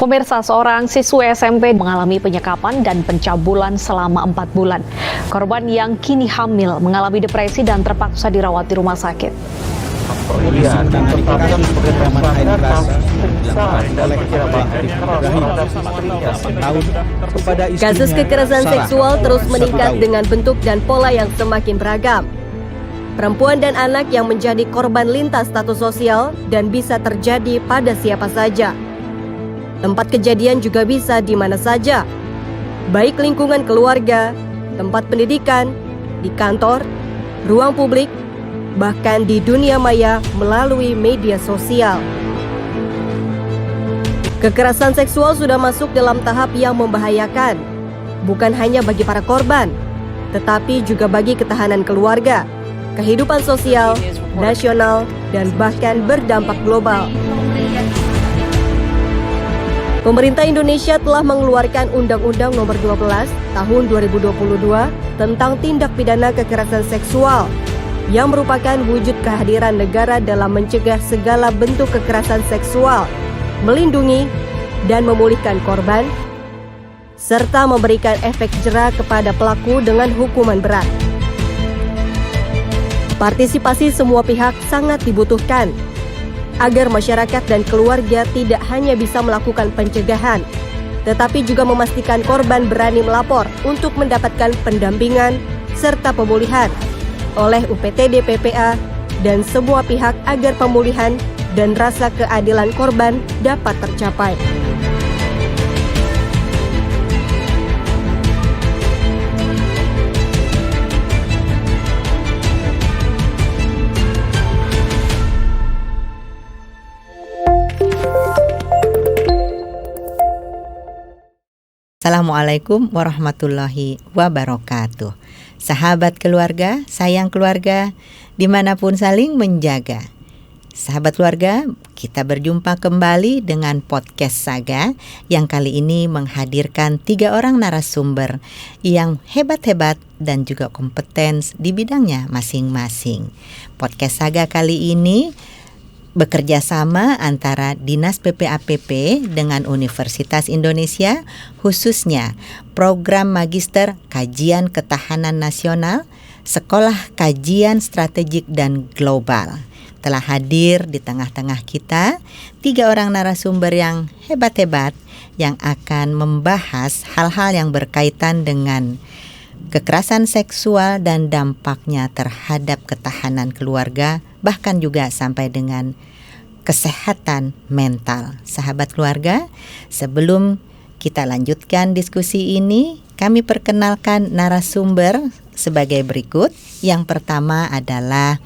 Pemirsa, seorang siswa SMP mengalami penyekapan dan pencabulan selama 4 bulan. Korban yang kini hamil mengalami depresi dan terpaksa dirawat di rumah sakit. Kasus kekerasan seksual terus meningkat dengan bentuk dan pola yang semakin beragam. Perempuan dan anak yang menjadi korban lintas status sosial dan bisa terjadi pada siapa saja. Tempat kejadian juga bisa di mana saja, baik lingkungan keluarga, tempat pendidikan, di kantor, ruang publik, bahkan di dunia maya melalui media sosial. Kekerasan seksual sudah masuk dalam tahap yang membahayakan, bukan hanya bagi para korban, tetapi juga bagi ketahanan keluarga, kehidupan sosial, nasional, dan bahkan berdampak global. Pemerintah Indonesia telah mengeluarkan Undang-Undang Nomor 12 Tahun 2022 tentang tindak pidana kekerasan seksual yang merupakan wujud kehadiran negara dalam mencegah segala bentuk kekerasan seksual, melindungi dan memulihkan korban, serta memberikan efek jera kepada pelaku dengan hukuman berat. Partisipasi semua pihak sangat dibutuhkan agar masyarakat dan keluarga tidak hanya bisa melakukan pencegahan, tetapi juga memastikan korban berani melapor untuk mendapatkan pendampingan serta pemulihan oleh UPTD PPA dan semua pihak agar pemulihan dan rasa keadilan korban dapat tercapai. Assalamualaikum warahmatullahi wabarakatuh. Sahabat keluarga, sayang keluarga, dimanapun saling menjaga. Sahabat keluarga, kita berjumpa kembali dengan podcast Saga yang kali ini menghadirkan 3 orang narasumber yang hebat-hebat dan juga kompeten di bidangnya masing-masing. Podcast Saga kali ini bekerja sama antara Dinas PPAPP dengan Universitas Indonesia, khususnya Program Magister Kajian Ketahanan Nasional, Sekolah Kajian Strategik dan Global. Telah hadir di tengah-tengah kita 3 orang narasumber yang hebat-hebat yang akan membahas hal-hal yang berkaitan dengan kekerasan seksual dan dampaknya terhadap ketahanan keluarga, bahkan juga sampai dengan kesehatan mental. Sahabat keluarga, sebelum kita lanjutkan diskusi ini, kami perkenalkan narasumber sebagai berikut. Yang pertama adalah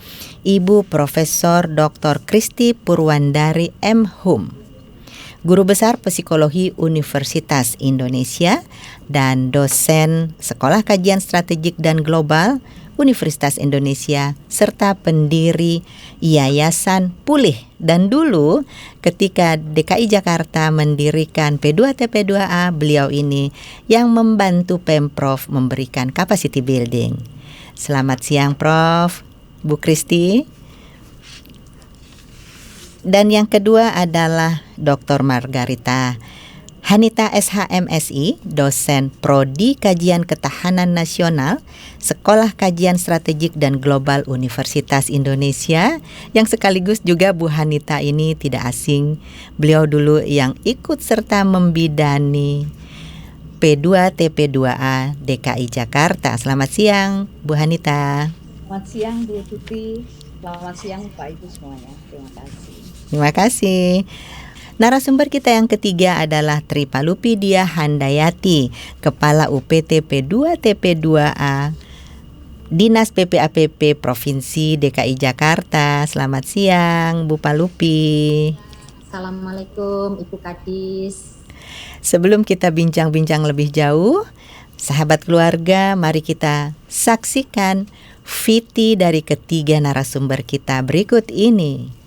Ibu Profesor Dr. Kristi Purwandari M. Hum, Guru Besar Psikologi Universitas Indonesia dan dosen Sekolah Kajian Strategik dan Global Universitas Indonesia, serta pendiri Yayasan Pulih. Dan dulu ketika DKI Jakarta mendirikan P2TP2A, beliau ini yang membantu Pemprov memberikan capacity building. Selamat siang Prof, Bu Kristi. Dan yang kedua adalah Dr. Margarita Hanita SHMSI, dosen Prodi Kajian Ketahanan Nasional, Sekolah Kajian Strategik dan Global Universitas Indonesia, yang sekaligus juga Bu Hanita ini tidak asing. Beliau dulu yang ikut serta membidani P2TP2A DKI Jakarta. Selamat siang Bu Hanita. Selamat siang Bu Tuti, selamat siang Pak Ibu semuanya. Terima kasih. Terima kasih. Narasumber kita yang ketiga adalah Tripalupidia Handayati, Kepala UPT P2TP2A Dinas PPAPP Provinsi DKI Jakarta. Selamat siang Bu Palupi. Assalamualaikum Ibu Kadis. Sebelum kita bincang-bincang lebih jauh, sahabat keluarga, mari kita saksikan VT dari ketiga narasumber kita berikut ini.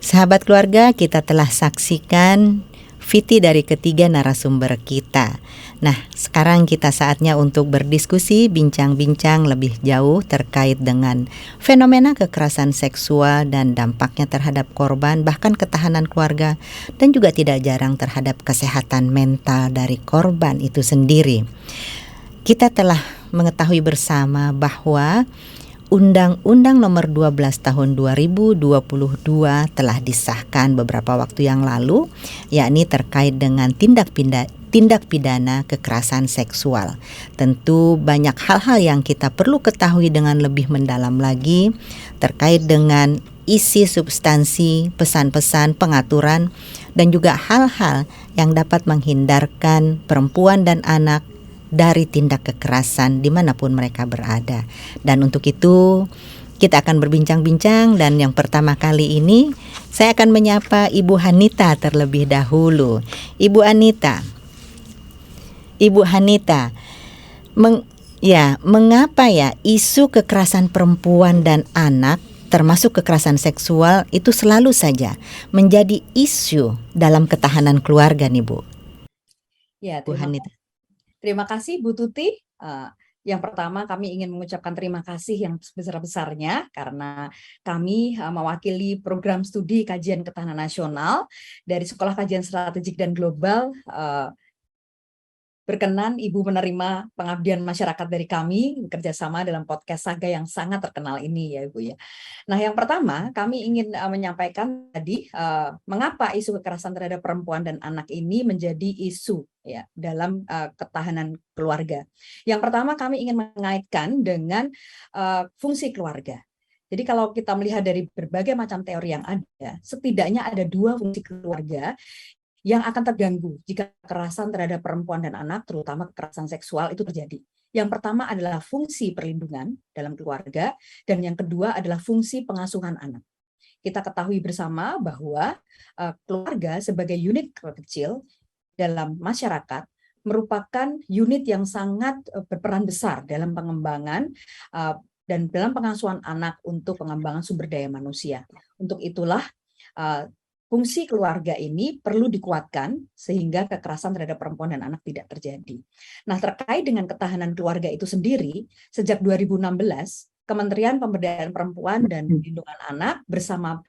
Sahabat keluarga, kita telah saksikan Viti dari ketiga narasumber kita. Nah, sekarang kita saatnya untuk berdiskusi, bincang-bincang lebih jauh terkait dengan fenomena kekerasan seksual dan dampaknya terhadap korban, bahkan ketahanan keluarga, dan juga tidak jarang terhadap kesehatan mental dari korban itu sendiri. Kita telah mengetahui bersama bahwa Undang-Undang Nomor 12 Tahun 2022 telah disahkan beberapa waktu yang lalu, yakni terkait dengan tindak pidana kekerasan seksual. Tentu banyak hal-hal yang kita perlu ketahui dengan lebih mendalam lagi terkait dengan isi substansi, pesan-pesan, pengaturan, dan juga hal-hal yang dapat menghindarkan perempuan dan anak dari tindak kekerasan dimanapun mereka berada. Dan untuk itu kita akan berbincang-bincang, dan yang pertama kali ini saya akan menyapa Ibu Hanita terlebih dahulu. Ibu Hanita, mengapa ya isu kekerasan perempuan dan anak termasuk kekerasan seksual itu selalu saja menjadi isu dalam ketahanan keluarga nih Bu? Ya, Bu Hanita. terima kasih Bu Tuti. Yang pertama kami ingin mengucapkan terima kasih yang sebesar-besarnya karena kami mewakili program studi kajian ketahanan nasional dari Sekolah Kajian Strategik dan Global, berkenan Ibu menerima pengabdian masyarakat dari kami bekerjasama dalam podcast Saga yang sangat terkenal ini ya Ibu ya. Nah, yang pertama kami ingin menyampaikan tadi mengapa isu kekerasan terhadap perempuan dan anak ini menjadi isu ya dalam ketahanan keluarga. Yang pertama kami ingin mengaitkan dengan fungsi keluarga. Jadi kalau kita melihat dari berbagai macam teori yang ada, setidaknya ada dua fungsi keluarga yang akan terganggu jika kekerasan terhadap perempuan dan anak, terutama kekerasan seksual, itu terjadi. Yang pertama adalah fungsi perlindungan dalam keluarga, dan yang kedua adalah fungsi pengasuhan anak. Kita ketahui bersama bahwa keluarga sebagai unit kecil dalam masyarakat merupakan unit yang sangat berperan besar dalam pengembangan dan dalam pengasuhan anak untuk pengembangan sumber daya manusia. Untuk itulah fungsi keluarga ini perlu dikuatkan sehingga kekerasan terhadap perempuan dan anak tidak terjadi. Nah, terkait dengan ketahanan keluarga itu sendiri, sejak 2016, Kementerian Pemberdayaan Perempuan dan Perlindungan Anak bersama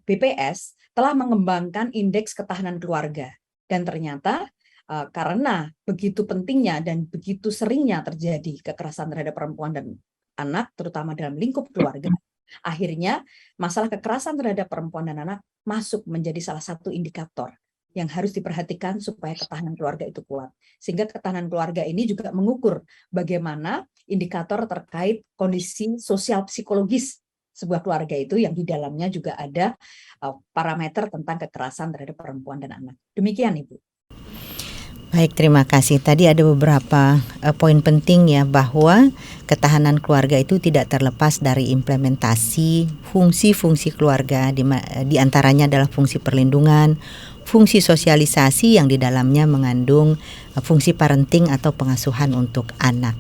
BPS telah mengembangkan indeks ketahanan keluarga. Dan ternyata karena begitu pentingnya dan begitu seringnya terjadi kekerasan terhadap perempuan dan anak, terutama dalam lingkup keluarga, akhirnya masalah kekerasan terhadap perempuan dan anak masuk menjadi salah satu indikator yang harus diperhatikan supaya ketahanan keluarga itu kuat. Sehingga ketahanan keluarga ini juga mengukur bagaimana indikator terkait kondisi sosial psikologis sebuah keluarga itu yang di dalamnya juga ada parameter tentang kekerasan terhadap perempuan dan anak. Demikian Ibu. Baik, terima kasih. Tadi ada beberapa poin penting ya, bahwa ketahanan keluarga itu tidak terlepas dari implementasi fungsi-fungsi keluarga, di antaranya adalah fungsi perlindungan, fungsi sosialisasi yang di dalamnya mengandung fungsi parenting atau pengasuhan untuk anak.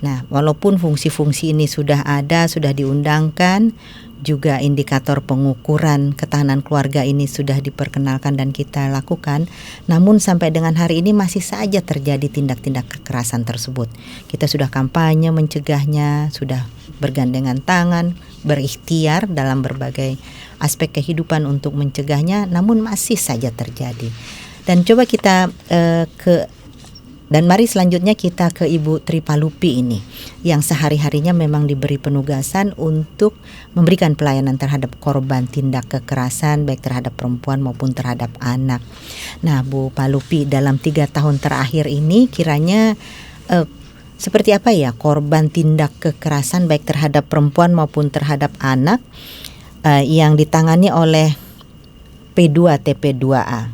Nah, walaupun fungsi-fungsi ini sudah ada, sudah diundangkan, juga indikator pengukuran ketahanan keluarga ini sudah diperkenalkan dan kita lakukan, namun sampai dengan hari ini masih saja terjadi tindak-tindak kekerasan tersebut. Kita sudah kampanye mencegahnya, sudah bergandengan tangan, berikhtiar dalam berbagai aspek kehidupan untuk mencegahnya, namun masih saja terjadi. Dan coba kita dan mari selanjutnya kita ke Ibu Tripalupi ini, yang sehari-harinya memang diberi penugasan untuk memberikan pelayanan terhadap korban tindak kekerasan baik terhadap perempuan maupun terhadap anak. Nah, Bu Palupi, dalam 3 tahun terakhir ini kiranya seperti apa ya korban tindak kekerasan baik terhadap perempuan maupun terhadap anak yang ditangani oleh P2TP2A?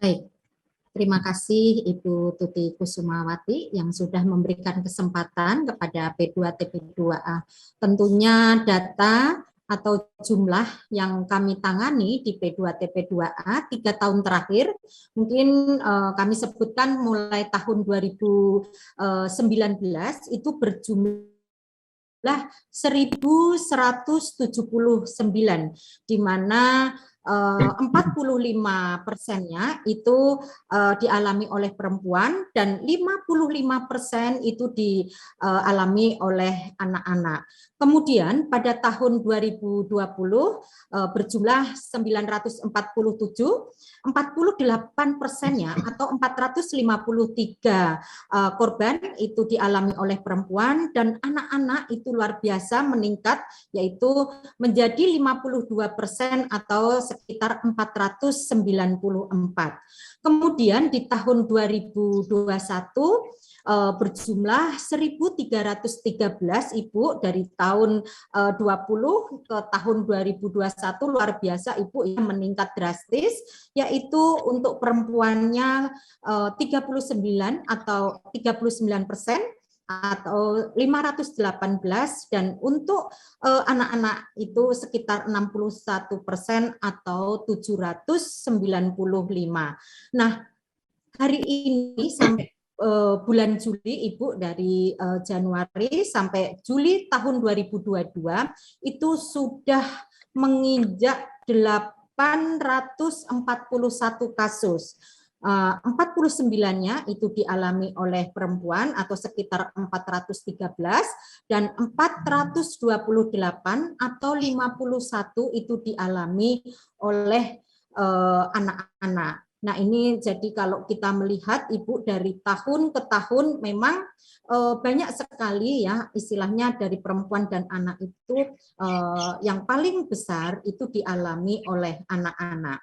Baik. Terima kasih Ibu Tuti Kusumawati yang sudah memberikan kesempatan kepada P2TP2A. Tentunya data atau jumlah yang kami tangani di P2TP2A 3 tahun terakhir, mungkin kami sebutkan mulai tahun 2019 itu berjumlah 1179, di mana 45%-nya itu dialami oleh perempuan dan 55% itu dialami oleh anak-anak. Kemudian pada tahun 2020 berjumlah 947, 48%-nya atau 453 korban itu dialami oleh perempuan, dan anak-anak itu luar biasa meningkat, yaitu menjadi 52% atau sekitar 494. Kemudian di tahun 2021 berjumlah 1.313 Ibu, dari tahun 20 ke tahun 2021 luar biasa Ibu, yang meningkat drastis, yaitu untuk perempuannya 39 atau 39% atau 518, dan untuk anak-anak itu sekitar 61% atau 795. Nah, hari ini sampai bulan Juli Ibu, dari Januari sampai Juli tahun 2022 itu sudah menginjak 841 kasus. 49-nya itu dialami oleh perempuan atau sekitar 413, dan 428 atau 51 itu dialami oleh anak-anak. Nah, ini jadi kalau kita melihat Ibu dari tahun ke tahun memang banyak sekali ya istilahnya dari perempuan dan anak itu yang paling besar itu dialami oleh anak-anak.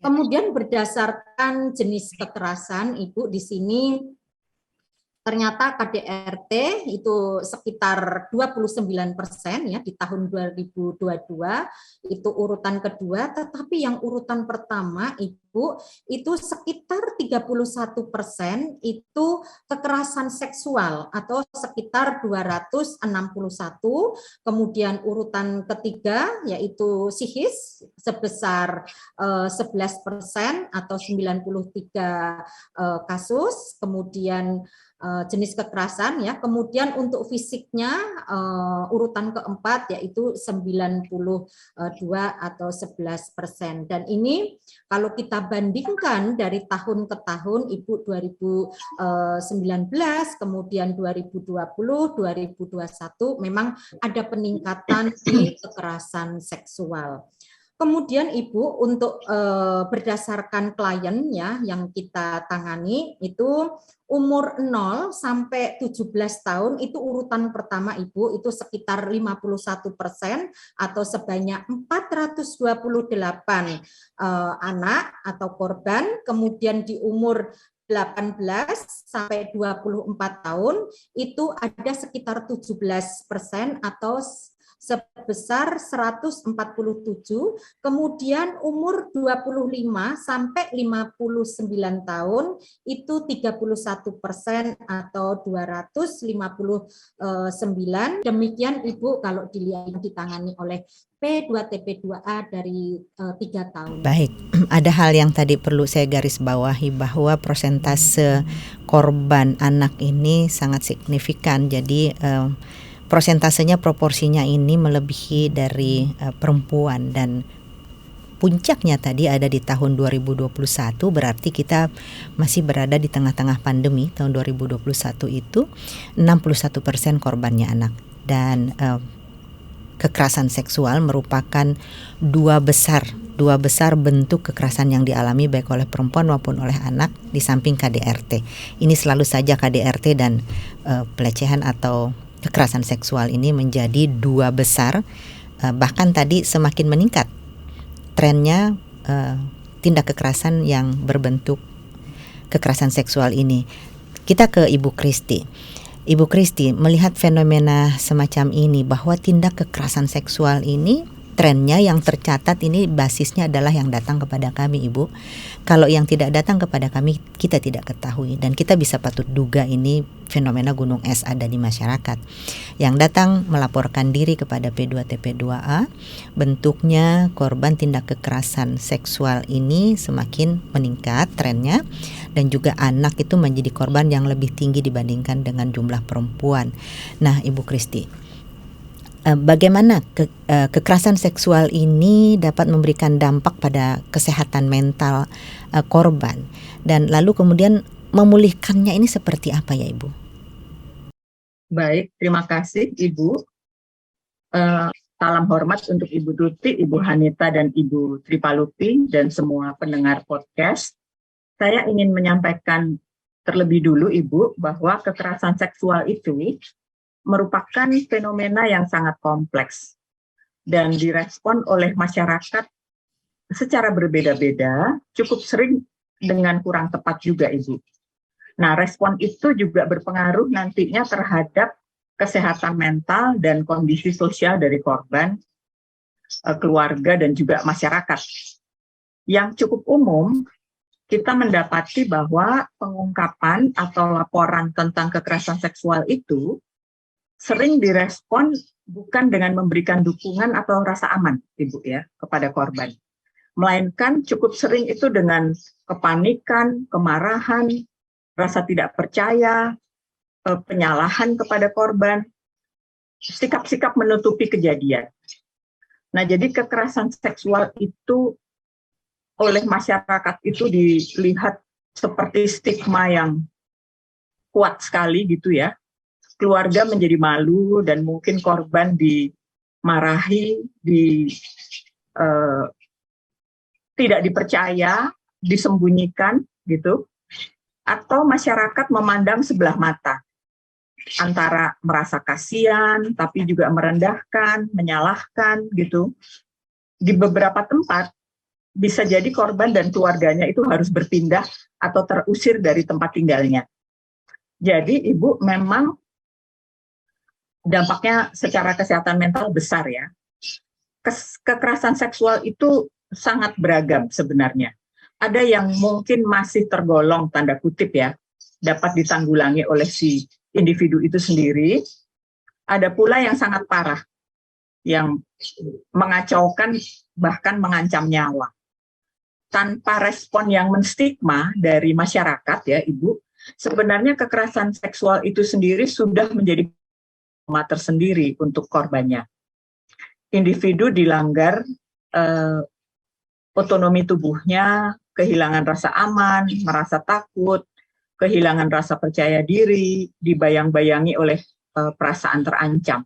Kemudian berdasarkan jenis kekerasan, Ibu, di sini ternyata KDRT itu sekitar 29% ya di tahun 2022, itu urutan kedua, tetapi yang urutan pertama Ibu itu sekitar 31% itu kekerasan seksual atau sekitar 261, kemudian urutan ketiga yaitu psikis sebesar 11% atau 93 kasus, kemudian jenis kekerasan ya. Kemudian untuk fisiknya urutan keempat yaitu 92 atau 11%. Dan ini kalau kita bandingkan dari tahun ke tahun Ibu, 2019 kemudian 2020 2021 memang ada peningkatan di kekerasan seksual. Kemudian Ibu untuk berdasarkan klien ya yang kita tangani itu umur 0 sampai 17 tahun itu urutan pertama Ibu itu sekitar 51% atau sebanyak 428 anak atau korban. Kemudian di umur 18 sampai 24 tahun itu ada sekitar 17% atau sebesar 147, kemudian umur 25 sampai 59 tahun itu 31% atau 259. Demikian Ibu kalau dilihat ditangani oleh P2TP2A dari 3 tahun. Baik, ada hal yang tadi perlu saya garis bawahi bahwa persentase korban anak ini sangat signifikan. Jadi prosentasenya, proporsinya ini melebihi dari perempuan, dan puncaknya tadi ada di tahun 2021, berarti kita masih berada di tengah-tengah pandemi. Tahun 2021 itu 61% korbannya anak, dan kekerasan seksual merupakan dua besar bentuk kekerasan yang dialami baik oleh perempuan maupun oleh anak di samping KDRT. Ini selalu saja KDRT dan pelecehan atau kekerasan seksual ini menjadi dua besar, bahkan tadi semakin meningkat trennya tindak kekerasan yang berbentuk kekerasan seksual ini. Kita ke Ibu Kristi. Ibu Kristi melihat fenomena semacam ini bahwa tindak kekerasan seksual ini trennya yang tercatat ini basisnya adalah yang datang kepada kami, Ibu. Kalau yang tidak datang kepada kami, kita tidak ketahui, dan kita bisa patut duga ini fenomena gunung es ada di masyarakat. Yang datang melaporkan diri kepada P2TP2A, bentuknya korban tindak kekerasan seksual ini semakin meningkat trennya, dan juga anak itu menjadi korban yang lebih tinggi dibandingkan dengan jumlah perempuan. Nah, Ibu Kristi, bagaimana kekerasan seksual ini dapat memberikan dampak pada kesehatan mental korban, dan lalu kemudian memulihkannya ini seperti apa ya, Ibu? Baik, terima kasih Ibu. Salam hormat untuk Ibu Tuti, Ibu Hanita, dan Ibu Tripalupi, dan semua pendengar podcast. Saya ingin menyampaikan terlebih dulu Ibu bahwa kekerasan seksual itu merupakan fenomena yang sangat kompleks dan direspon oleh masyarakat secara berbeda-beda, cukup sering dengan kurang tepat juga, Ibu. Nah, respon itu juga berpengaruh nantinya terhadap kesehatan mental dan kondisi sosial dari korban, keluarga, dan juga masyarakat. Yang cukup umum, kita mendapati bahwa pengungkapan atau laporan tentang kekerasan seksual itu sering direspon bukan dengan memberikan dukungan atau rasa aman, Ibu ya, kepada korban. Melainkan cukup sering itu dengan kepanikan, kemarahan, rasa tidak percaya, penyalahan kepada korban, sikap-sikap menutupi kejadian. Nah, jadi kekerasan seksual itu oleh masyarakat itu dilihat seperti stigma yang kuat sekali gitu ya. Keluarga menjadi malu dan mungkin korban dimarahi, tidak dipercaya, disembunyikan gitu, atau masyarakat memandang sebelah mata antara merasa kasihan tapi juga merendahkan, menyalahkan gitu. Di beberapa tempat bisa jadi korban dan keluarganya itu harus berpindah atau terusir dari tempat tinggalnya. Jadi Ibu memang dampaknya secara kesehatan mental besar ya. Kekerasan seksual itu sangat beragam sebenarnya. Ada yang mungkin masih tergolong tanda kutip ya, dapat ditanggulangi oleh si individu itu sendiri. Ada pula yang sangat parah, yang mengacaukan bahkan mengancam nyawa. Tanpa respon yang menstigma dari masyarakat ya Ibu, sebenarnya kekerasan seksual itu sendiri sudah menjadi tersendiri untuk korbannya. Individu dilanggar otonomi tubuhnya, kehilangan rasa aman, merasa takut, kehilangan rasa percaya diri, dibayang-bayangi oleh perasaan terancam.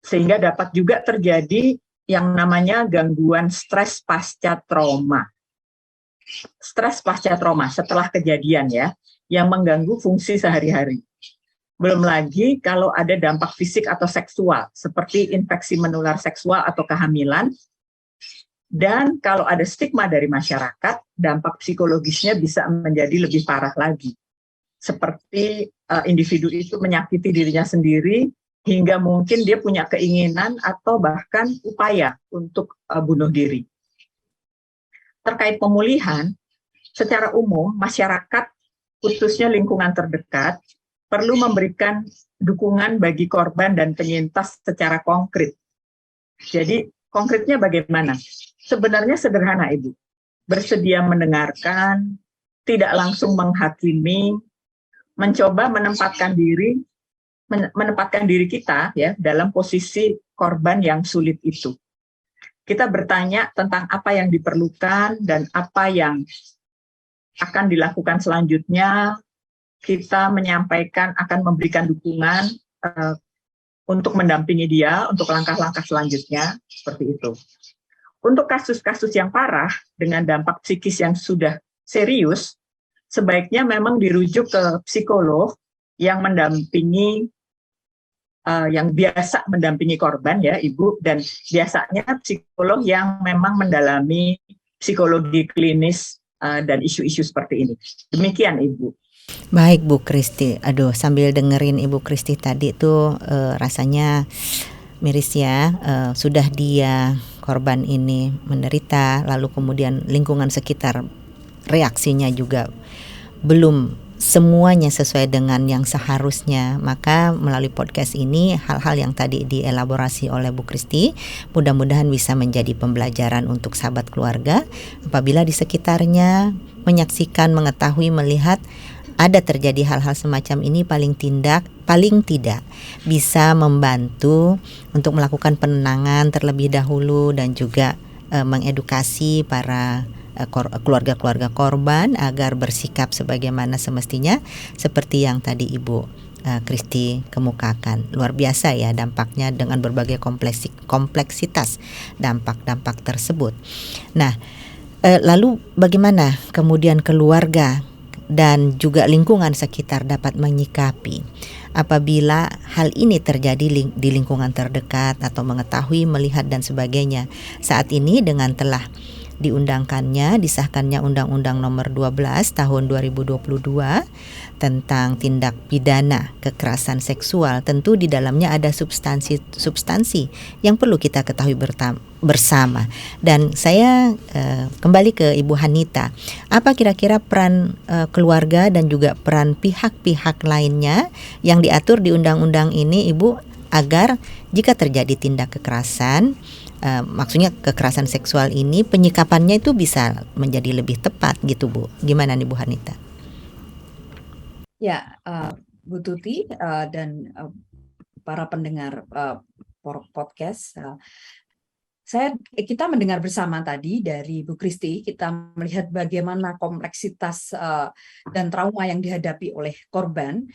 Sehingga dapat juga terjadi yang namanya gangguan stres pasca trauma. Stres pasca trauma setelah kejadian ya, yang mengganggu fungsi sehari-hari. Belum lagi kalau ada dampak fisik atau seksual, seperti infeksi menular seksual atau kehamilan. Dan kalau ada stigma dari masyarakat, dampak psikologisnya bisa menjadi lebih parah lagi. Seperti individu itu menyakiti dirinya sendiri, hingga mungkin dia punya keinginan atau bahkan upaya untuk bunuh diri. Terkait pemulihan, secara umum masyarakat, khususnya lingkungan terdekat, perlu memberikan dukungan bagi korban dan penyintas secara konkret. Jadi konkretnya bagaimana? Sebenarnya sederhana Ibu. Bersedia mendengarkan, tidak langsung menghakimi, mencoba menempatkan diri kita ya dalam posisi korban yang sulit itu. Kita bertanya tentang apa yang diperlukan dan apa yang akan dilakukan selanjutnya. Kita menyampaikan akan memberikan dukungan untuk mendampingi dia untuk langkah-langkah selanjutnya, seperti itu. Untuk kasus-kasus yang parah dengan dampak psikis yang sudah serius, sebaiknya memang dirujuk ke psikolog yang mendampingi, yang biasa mendampingi korban ya Ibu, dan biasanya psikolog yang memang mendalami psikologi klinis dan isu-isu seperti ini. Demikian Ibu. Baik Bu Kristi, aduh sambil dengerin Ibu Kristi tadi tuh rasanya miris ya, sudah dia korban ini menderita, lalu kemudian lingkungan sekitar reaksinya juga belum semuanya sesuai dengan yang seharusnya, maka melalui podcast ini hal-hal yang tadi dielaborasi oleh Bu Kristi mudah-mudahan bisa menjadi pembelajaran untuk sahabat keluarga apabila di sekitarnya menyaksikan, mengetahui, melihat ada terjadi hal-hal semacam ini, paling tidak bisa membantu untuk melakukan penenangan terlebih dahulu dan juga mengedukasi para keluarga-keluarga korban agar bersikap sebagaimana semestinya seperti yang tadi Ibu Kristi kemukakan. Luar biasa ya dampaknya dengan berbagai kompleksitas dampak-dampak tersebut. Nah, lalu bagaimana kemudian keluarga dan juga lingkungan sekitar dapat menyikapi apabila hal ini terjadi di lingkungan terdekat atau mengetahui, melihat dan sebagainya. Saat ini dengan telah disahkannya Undang-Undang Nomor 12 Tahun 2022 tentang tindak pidana kekerasan seksual, tentu di dalamnya ada substansi yang perlu kita ketahui bersama. Dan saya kembali ke Ibu Hanita, apa kira-kira peran keluarga dan juga peran pihak-pihak lainnya yang diatur di undang-undang ini, Ibu, agar jika terjadi tindak kekerasan, maksudnya kekerasan seksual ini, penyikapannya itu bisa menjadi lebih tepat gitu, Bu. Gimana nih Bu Hanita? Ya, Bu Tuti dan para pendengar podcast, kita mendengar bersama tadi dari Bu Kristi, kita melihat bagaimana kompleksitas dan trauma yang dihadapi oleh korban.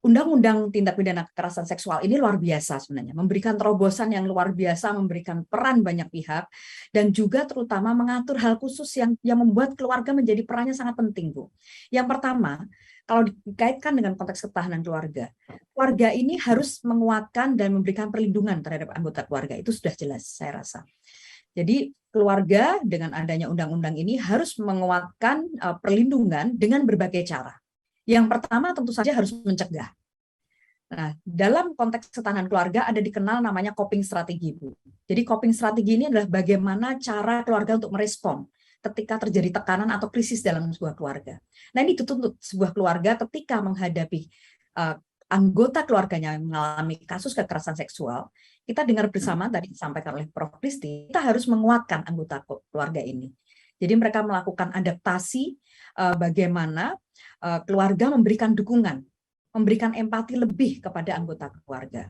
Undang-undang tindak pidana kekerasan seksual ini luar biasa sebenarnya, memberikan terobosan yang luar biasa, memberikan peran banyak pihak, dan juga terutama mengatur hal khusus yang membuat keluarga menjadi perannya sangat penting, Bu. Yang pertama, kalau dikaitkan dengan konteks ketahanan keluarga ini harus menguatkan dan memberikan perlindungan terhadap anggota keluarga, itu sudah jelas saya rasa. Jadi keluarga dengan adanya undang-undang ini harus menguatkan perlindungan dengan berbagai cara. Yang pertama tentu saja harus mencegah. Nah, dalam konteks ketahanan keluarga ada dikenal namanya coping strategi, Bu. Jadi coping strategi ini adalah bagaimana cara keluarga untuk merespon ketika terjadi tekanan atau krisis dalam sebuah keluarga. Nah, ini dituntut sebuah keluarga ketika menghadapi anggota keluarganya yang mengalami kasus kekerasan seksual. Kita dengar bersama tadi disampaikan oleh Prof. Kristi, kita harus menguatkan anggota keluarga ini. Jadi mereka melakukan adaptasi bagaimana keluarga memberikan dukungan, memberikan empati lebih kepada anggota keluarga.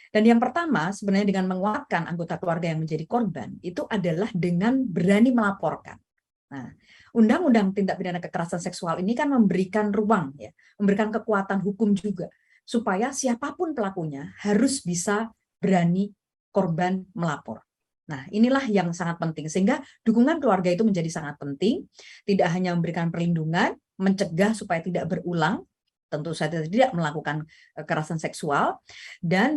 Dan yang pertama sebenarnya dengan menguatkan anggota keluarga yang menjadi korban itu adalah dengan berani melaporkan. Nah, Undang-Undang Tindak Pidana Kekerasan Seksual ini kan memberikan ruang, ya, memberikan kekuatan hukum juga supaya siapapun pelakunya harus bisa berani korban melapor. Nah, inilah yang sangat penting, sehingga dukungan keluarga itu menjadi sangat penting, tidak hanya memberikan perlindungan, mencegah supaya tidak berulang, tentu saja tidak melakukan kekerasan seksual, dan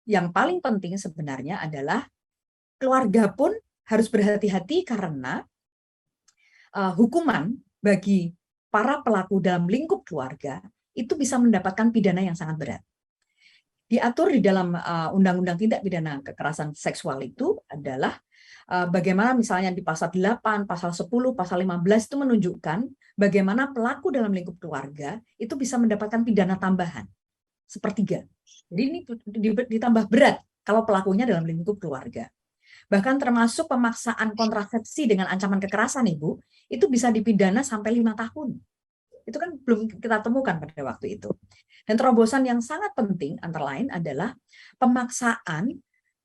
yang paling penting sebenarnya adalah keluarga pun harus berhati-hati karena hukuman bagi para pelaku dalam lingkup keluarga itu bisa mendapatkan pidana yang sangat berat. Diatur di dalam Undang-Undang Tindak Pidana Kekerasan Seksual itu adalah bagaimana misalnya di pasal 8, pasal 10, pasal 15 itu menunjukkan bagaimana pelaku dalam lingkup keluarga itu bisa mendapatkan pidana tambahan sepertiga. Jadi ini ditambah berat kalau pelakunya dalam lingkup keluarga. Bahkan termasuk pemaksaan kontrasepsi dengan ancaman kekerasan, Ibu, itu bisa dipidana sampai 5 tahun. Itu kan belum kita temukan pada waktu itu. Dan terobosan yang sangat penting antara lain adalah pemaksaan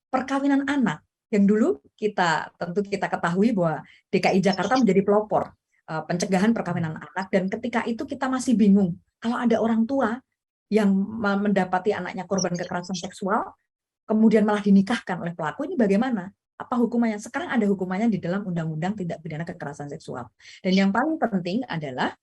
perkawinan anak yang dulu kita ketahui bahwa DKI Jakarta menjadi pelopor pencegahan perkawinan anak, dan ketika itu kita masih bingung kalau ada orang tua yang mendapati anaknya korban kekerasan seksual kemudian malah dinikahkan oleh pelaku, ini bagaimana? Apa hukumannya? Sekarang ada hukumannya di dalam Undang-Undang Tindak Pidana Kekerasan Seksual. Dan yang paling penting adalah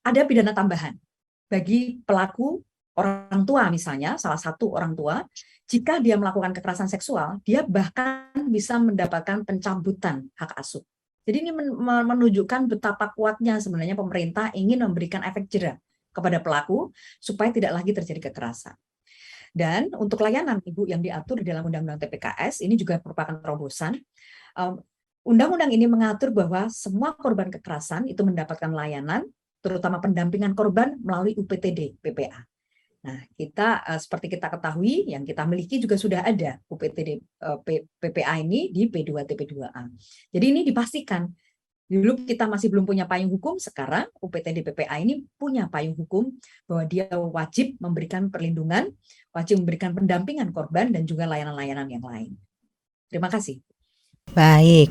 ada pidana tambahan bagi pelaku orang tua, misalnya salah satu orang tua, jika dia melakukan kekerasan seksual, dia bahkan bisa mendapatkan pencabutan hak asuh. Jadi ini menunjukkan betapa kuatnya sebenarnya pemerintah ingin memberikan efek jera kepada pelaku supaya tidak lagi terjadi kekerasan. Dan untuk layanan Ibu yang diatur di dalam Undang-Undang TPKS ini juga merupakan terobosan. Undang-undang ini mengatur bahwa semua korban kekerasan itu mendapatkan layanan, terutama pendampingan korban melalui UPTD PPA. Nah, kita seperti kita ketahui, yang kita miliki juga sudah ada UPTD PPA ini di P2 TP2A. Jadi ini dipastikan. Dulu kita masih belum punya payung hukum, sekarang UPTD PPA ini punya payung hukum bahwa dia wajib memberikan perlindungan, wajib memberikan pendampingan korban dan juga layanan-layanan yang lain. Terima kasih. Baik,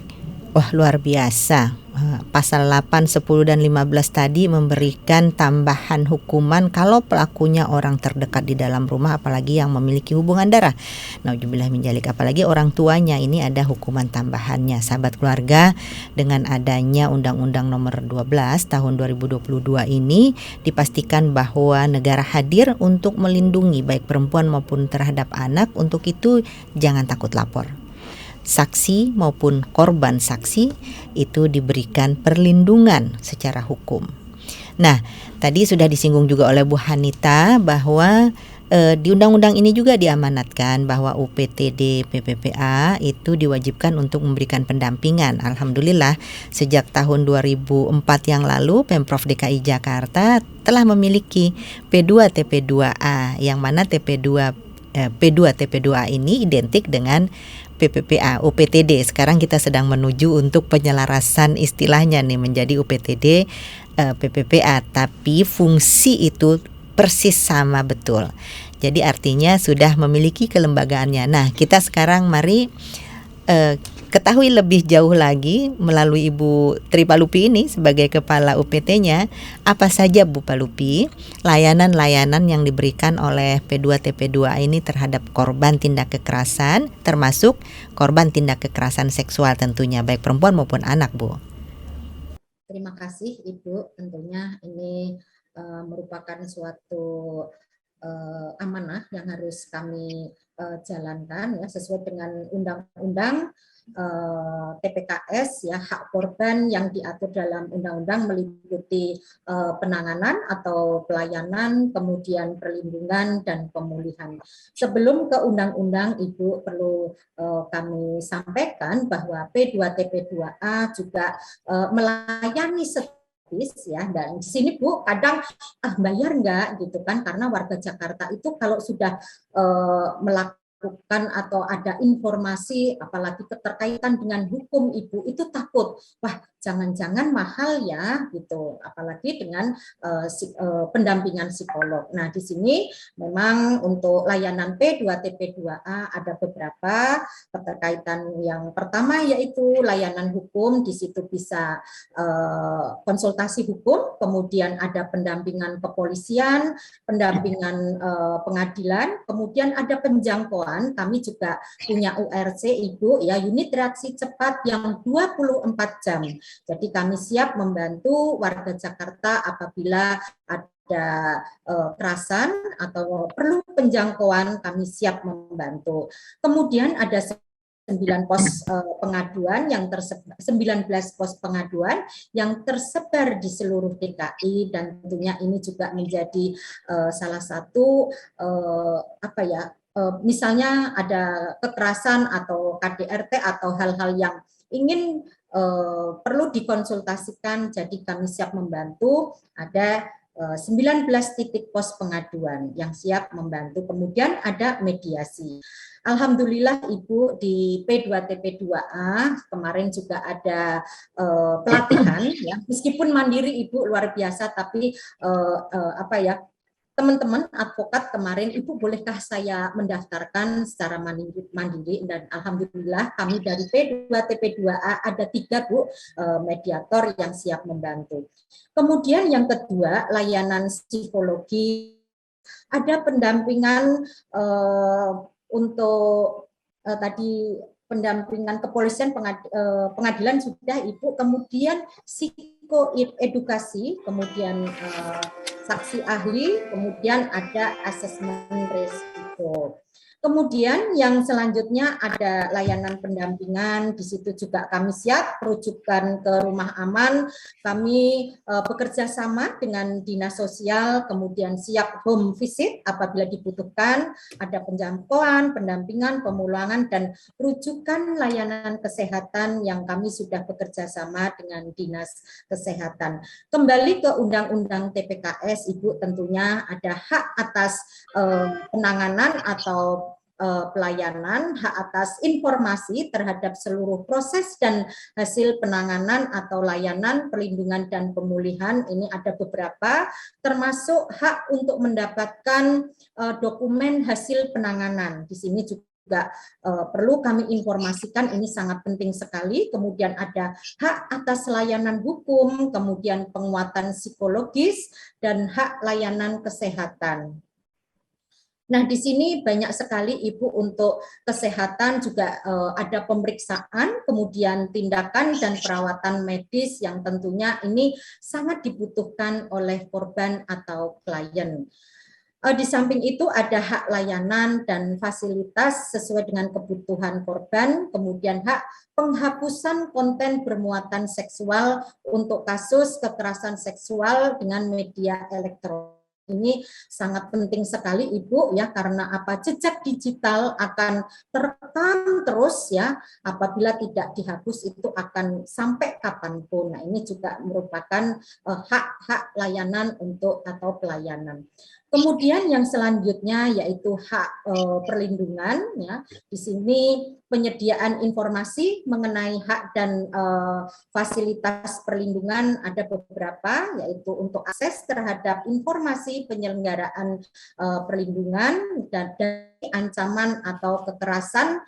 wah luar biasa. Pasal 8, 10, dan 15 tadi memberikan tambahan hukuman kalau pelakunya orang terdekat di dalam rumah, apalagi yang memiliki hubungan darah. Nauzubillah min dzalik, apalagi orang tuanya, ini ada hukuman tambahannya. Sahabat keluarga, dengan adanya Undang-Undang Nomor 12 Tahun 2022 ini dipastikan bahwa negara hadir untuk melindungi baik perempuan maupun terhadap anak. Untuk itu jangan takut lapor. Saksi maupun korban saksi itu diberikan perlindungan secara hukum. Nah, tadi sudah disinggung juga oleh Bu Hanita bahwa di undang-undang ini juga diamanatkan bahwa UPTD PPPA itu diwajibkan untuk memberikan pendampingan. Alhamdulillah sejak tahun 2004 yang lalu Pemprov DKI Jakarta telah memiliki P2 TP2A, yang mana P2 TP2A ini identik dengan PPPA, UPTD. Sekarang kita sedang menuju untuk penyelarasan istilahnya nih menjadi UPTD PPPA, tapi fungsi itu persis sama betul. Jadi artinya sudah memiliki kelembagaannya. Nah, kita sekarang mari ketahui lebih jauh lagi melalui Ibu Tri Palupi ini sebagai kepala UPT-nya, apa saja Bu Palupi layanan-layanan yang diberikan oleh P2 TP2A ini terhadap korban tindak kekerasan, termasuk korban tindak kekerasan seksual tentunya, baik perempuan maupun anak, Bu. Terima kasih Ibu, tentunya ini merupakan suatu amanah yang harus kami jalankan ya sesuai dengan undang-undang TPKS ya. Hak korban yang diatur dalam undang-undang meliputi penanganan atau pelayanan, kemudian perlindungan dan pemulihan. Sebelum ke undang-undang, Ibu, perlu kami sampaikan bahwa P2 TP2A juga melayani ya, dan di sini Bu kadang bayar enggak gitu kan, karena warga Jakarta itu kalau sudah melakukan atau ada informasi apalagi keterkaitan dengan hukum, Ibu itu takut, wah jangan-jangan mahal ya gitu, apalagi dengan pendampingan psikolog. Nah, di sini memang untuk layanan P2 TP2A ada beberapa keterkaitan. Yang pertama yaitu layanan hukum, di situ bisa konsultasi hukum, kemudian ada pendampingan kepolisian, pendampingan pengadilan, kemudian ada penjangkauan. Kami juga punya URC, Ibu ya, unit reaksi cepat yang 24 jam. Jadi kami siap membantu warga Jakarta apabila ada kekerasan atau perlu penjangkauan, kami siap membantu. Kemudian ada 9 pos pengaduan yang 19 pos pengaduan yang tersebar di seluruh DKI, dan tentunya ini juga menjadi salah satu misalnya ada kekerasan atau KDRT atau hal-hal yang ingin perlu dikonsultasikan, jadi kami siap membantu. Ada 19 titik pos pengaduan yang siap membantu. Kemudian ada mediasi. Alhamdulillah Ibu, di P2 TP2A kemarin juga ada pelatihan ya, meskipun mandiri Ibu luar biasa, tapi teman-teman advokat kemarin, Ibu bolehkah saya mendaftarkan secara mandiri, dan alhamdulillah kami dari P2 TP2A ada 3 Bu mediator yang siap membantu. Kemudian yang kedua, layanan psikologi, ada pendampingan untuk tadi pendampingan kepolisian, pengadilan sudah Ibu, kemudian psikoedukasi, kemudian saksi ahli, kemudian ada asesmen risiko. Kemudian yang selanjutnya ada layanan pendampingan, di situ juga kami siap rujukan ke rumah aman, kami bekerja sama dengan dinas sosial, kemudian siap home visit apabila dibutuhkan, ada penjangkauan, pendampingan, pemulangan, dan rujukan layanan kesehatan yang kami sudah bekerja sama dengan dinas kesehatan. Kembali ke Undang-Undang TPKS, Ibu, tentunya ada hak atas penanganan atau pelayanan, hak atas informasi terhadap seluruh proses dan hasil penanganan atau layanan perlindungan dan pemulihan. Ini ada beberapa, termasuk hak untuk mendapatkan dokumen hasil penanganan. Di sini juga perlu kami informasikan, ini sangat penting sekali. Kemudian ada hak atas layanan hukum, kemudian penguatan psikologis, dan hak layanan kesehatan. Nah, di sini banyak sekali Ibu untuk kesehatan juga ada pemeriksaan, kemudian tindakan dan perawatan medis yang tentunya ini sangat dibutuhkan oleh korban atau klien. Di samping itu ada hak layanan dan fasilitas sesuai dengan kebutuhan korban, kemudian hak penghapusan konten bermuatan seksual untuk kasus kekerasan seksual dengan media elektronik. Ini sangat penting sekali Ibu ya, karena apa, jejak digital akan terekam terus ya, apabila tidak dihapus itu akan sampai kapanpun. Nah, ini juga merupakan hak-hak layanan untuk atau pelayanan. Kemudian yang selanjutnya yaitu hak perlindungan ya. Di sini penyediaan informasi mengenai hak dan fasilitas perlindungan ada beberapa, yaitu untuk akses terhadap informasi penyelenggaraan perlindungan dan dari ancaman atau kekerasan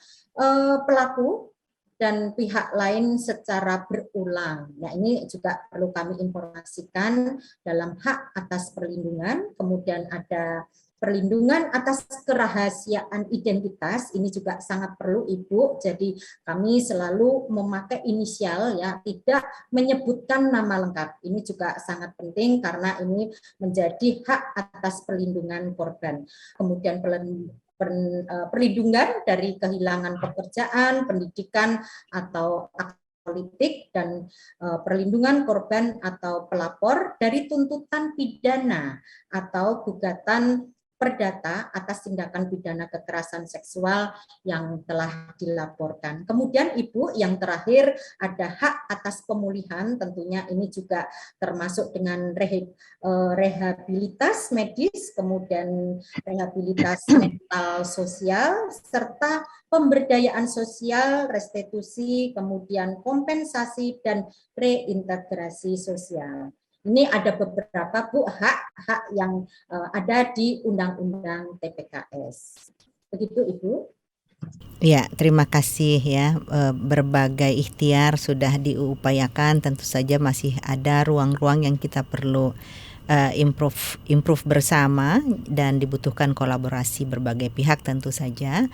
pelaku dan pihak lain secara berulang. Nah, ini juga perlu kami informasikan dalam hak atas perlindungan. Kemudian ada perlindungan atas kerahasiaan identitas, ini juga sangat perlu Ibu. Jadi kami selalu memakai inisial ya, tidak menyebutkan nama lengkap. Ini juga sangat penting karena ini menjadi hak atas perlindungan korban. Kemudian perlindungan dari kehilangan pekerjaan, pendidikan, atau politik, dan perlindungan korban atau pelapor dari tuntutan pidana atau gugatan perdata atas tindakan pidana kekerasan seksual yang telah dilaporkan. Kemudian Ibu, yang terakhir ada hak atas pemulihan, tentunya ini juga termasuk dengan rehabilitas medis, kemudian rehabilitas mental sosial, serta pemberdayaan sosial, restitusi, kemudian kompensasi, dan reintegrasi sosial. Ini ada beberapa Bu hak-hak yang ada di Undang-Undang TPKS. Begitu Ibu. Ya, terima kasih ya. Berbagai ikhtiar sudah diupayakan, tentu saja masih ada ruang-ruang yang kita perlu improve bersama, dan dibutuhkan kolaborasi berbagai pihak tentu saja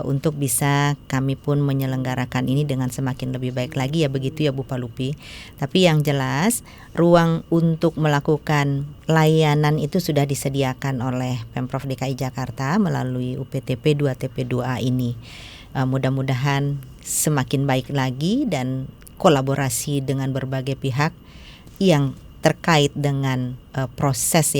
untuk bisa kami pun menyelenggarakan ini dengan semakin lebih baik lagi ya, begitu ya Bu Palupi. Tapi yang jelas ruang untuk melakukan layanan itu sudah disediakan oleh Pemprov DKI Jakarta melalui UPTP 2TP2A ini. Mudah-mudahan semakin baik lagi dan kolaborasi dengan berbagai pihak yang terkait dengan proses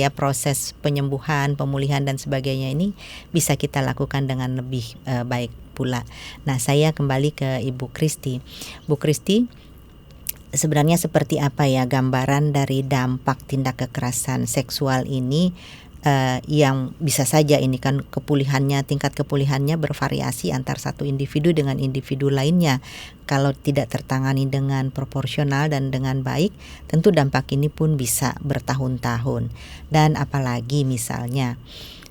penyembuhan, pemulihan dan sebagainya ini bisa kita lakukan dengan lebih baik pula. Nah, saya kembali ke Ibu Kristi. Bu Kristi, sebenarnya seperti apa ya gambaran dari dampak tindak kekerasan seksual ini, yang bisa saja ini kan tingkat kepulihannya bervariasi antar satu individu dengan individu lainnya. Kalau tidak tertangani dengan proporsional dan dengan baik, tentu dampak ini pun bisa bertahun-tahun. Dan apalagi misalnya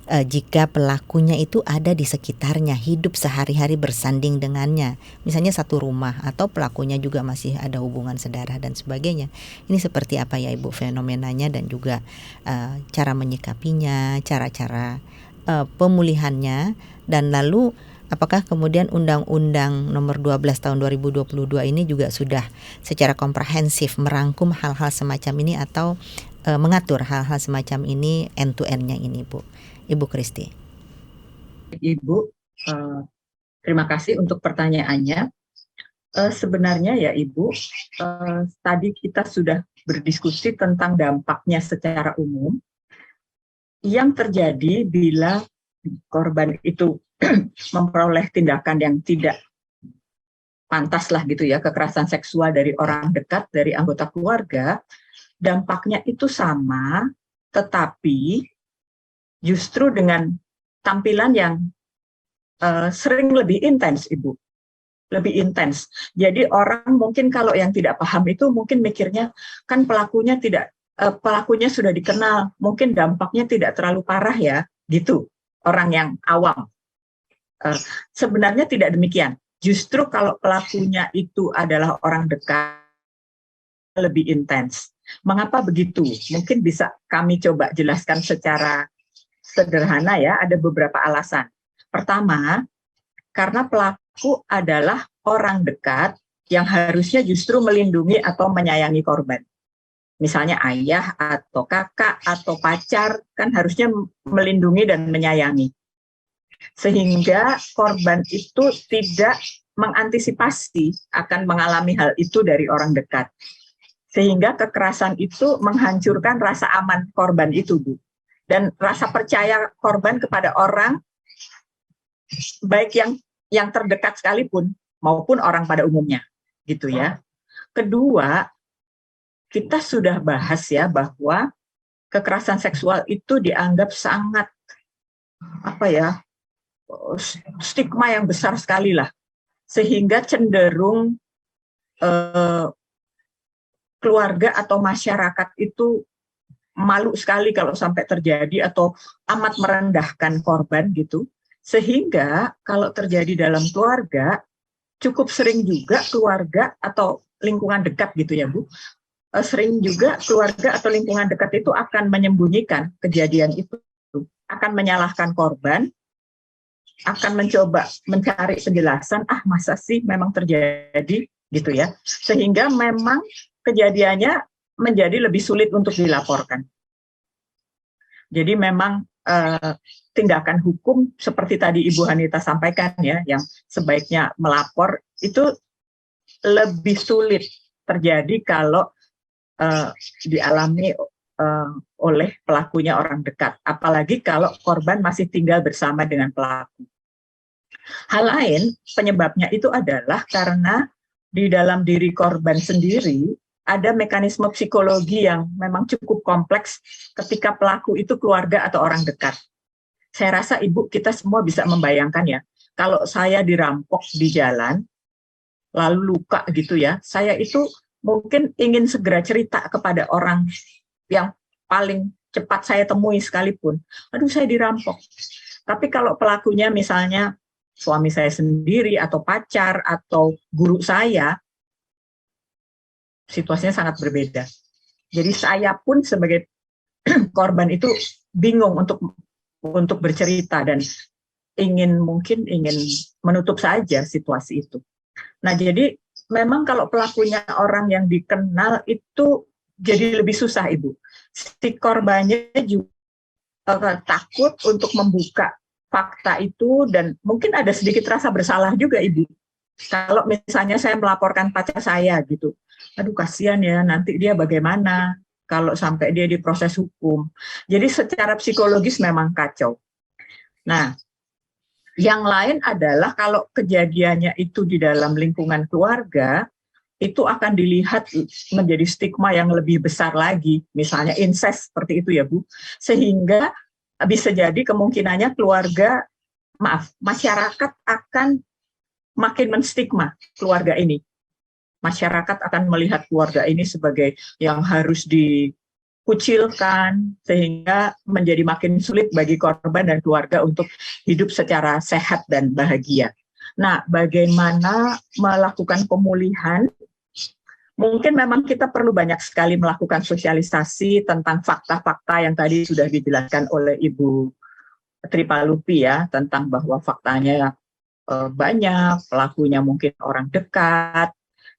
jika pelakunya itu ada di sekitarnya, hidup sehari-hari bersanding dengannya, misalnya satu rumah, atau pelakunya juga masih ada hubungan saudara dan sebagainya. Ini seperti apa ya Ibu fenomenanya, dan juga cara menyikapinya, cara-cara pemulihannya, dan lalu apakah kemudian Undang-Undang Nomor 12 Tahun 2022 ini juga sudah secara komprehensif merangkum hal-hal semacam ini, atau mengatur hal-hal semacam ini end to end-nya ini Bu? Ibu Kristi. Ibu, Terima kasih untuk pertanyaannya. Sebenarnya ya Ibu, tadi kita sudah berdiskusi tentang dampaknya secara umum yang terjadi bila korban itu memperoleh tindakan yang tidak pantas lah gitu ya, kekerasan seksual dari orang dekat, dari anggota keluarga, dampaknya itu sama, tetapi justru dengan tampilan yang sering lebih intens, Ibu. Lebih intens. Jadi orang mungkin kalau yang tidak paham itu mungkin mikirnya, kan pelakunya pelakunya sudah dikenal, mungkin dampaknya tidak terlalu parah ya, gitu. Orang yang awam. Sebenarnya tidak demikian. Justru kalau pelakunya itu adalah orang dekat, lebih intens. Mengapa begitu? Mungkin bisa kami coba jelaskan secara sederhana ya, ada beberapa alasan. Pertama, karena pelaku adalah orang dekat yang harusnya justru melindungi atau menyayangi korban. Misalnya ayah atau kakak atau pacar kan harusnya melindungi dan menyayangi. Sehingga korban itu tidak mengantisipasi akan mengalami hal itu dari orang dekat. Sehingga kekerasan itu menghancurkan rasa aman korban itu, Bu. Dan rasa percaya korban kepada orang, baik yang terdekat sekalipun, maupun orang pada umumnya. Gitu ya. Kedua, kita sudah bahas ya bahwa kekerasan seksual itu dianggap sangat, stigma yang besar sekali lah. Sehingga cenderung keluarga atau masyarakat itu malu sekali kalau sampai terjadi atau amat merendahkan korban gitu. Sehingga kalau terjadi dalam keluarga, cukup sering juga keluarga atau lingkungan dekat gitu ya Bu, sering juga keluarga atau lingkungan dekat itu akan menyembunyikan kejadian itu, akan menyalahkan korban, akan mencoba mencari penjelasan, masa sih memang terjadi gitu ya, sehingga memang kejadiannya menjadi lebih sulit untuk dilaporkan. Jadi memang tindakan hukum seperti tadi Ibu Hanita sampaikan ya, yang sebaiknya melapor itu lebih sulit terjadi kalau dialami oleh pelakunya orang dekat, apalagi kalau korban masih tinggal bersama dengan pelaku. Hal lain penyebabnya itu adalah karena di dalam diri korban sendiri ada mekanisme psikologi yang memang cukup kompleks ketika pelaku itu keluarga atau orang dekat. Saya rasa Ibu kita semua bisa membayangkan ya, kalau saya dirampok di jalan, lalu luka gitu ya, saya itu mungkin ingin segera cerita kepada orang yang paling cepat saya temui sekalipun, aduh saya dirampok. Tapi kalau pelakunya misalnya suami saya sendiri atau pacar atau guru saya, situasinya sangat berbeda. Jadi saya pun sebagai korban itu bingung untuk bercerita dan mungkin ingin menutup saja situasi itu. Nah, jadi memang kalau pelakunya orang yang dikenal itu jadi lebih susah, Ibu. Si korbannya juga takut untuk membuka fakta itu dan mungkin ada sedikit rasa bersalah juga, Ibu. Kalau misalnya saya melaporkan pacar saya gitu, aduh kasihan ya, nanti dia bagaimana kalau sampai dia diproses hukum. Jadi secara psikologis memang kacau. Nah, yang lain adalah kalau kejadiannya itu di dalam lingkungan keluarga, itu akan dilihat menjadi stigma yang lebih besar lagi, misalnya incest seperti itu ya Bu, sehingga bisa jadi kemungkinannya masyarakat akan makin menstigma keluarga ini. Masyarakat akan melihat keluarga ini sebagai yang harus dikucilkan, sehingga menjadi makin sulit bagi korban dan keluarga untuk hidup secara sehat dan bahagia. Nah, bagaimana melakukan pemulihan? Mungkin memang kita perlu banyak sekali melakukan sosialisasi tentang fakta-fakta yang tadi sudah dijelaskan oleh Ibu Tripalupi ya, tentang bahwa faktanya banyak, pelakunya mungkin orang dekat,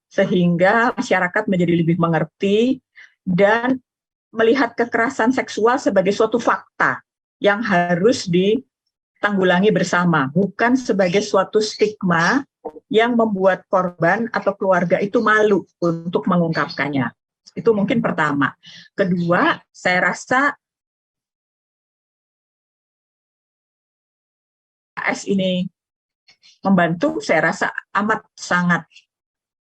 sehingga masyarakat menjadi lebih mengerti dan melihat kekerasan seksual sebagai suatu fakta yang harus tanggulangi bersama, bukan sebagai suatu stigma yang membuat korban atau keluarga itu malu untuk mengungkapkannya. Itu mungkin pertama. Kedua, saya rasa AS ini membantu, saya rasa amat sangat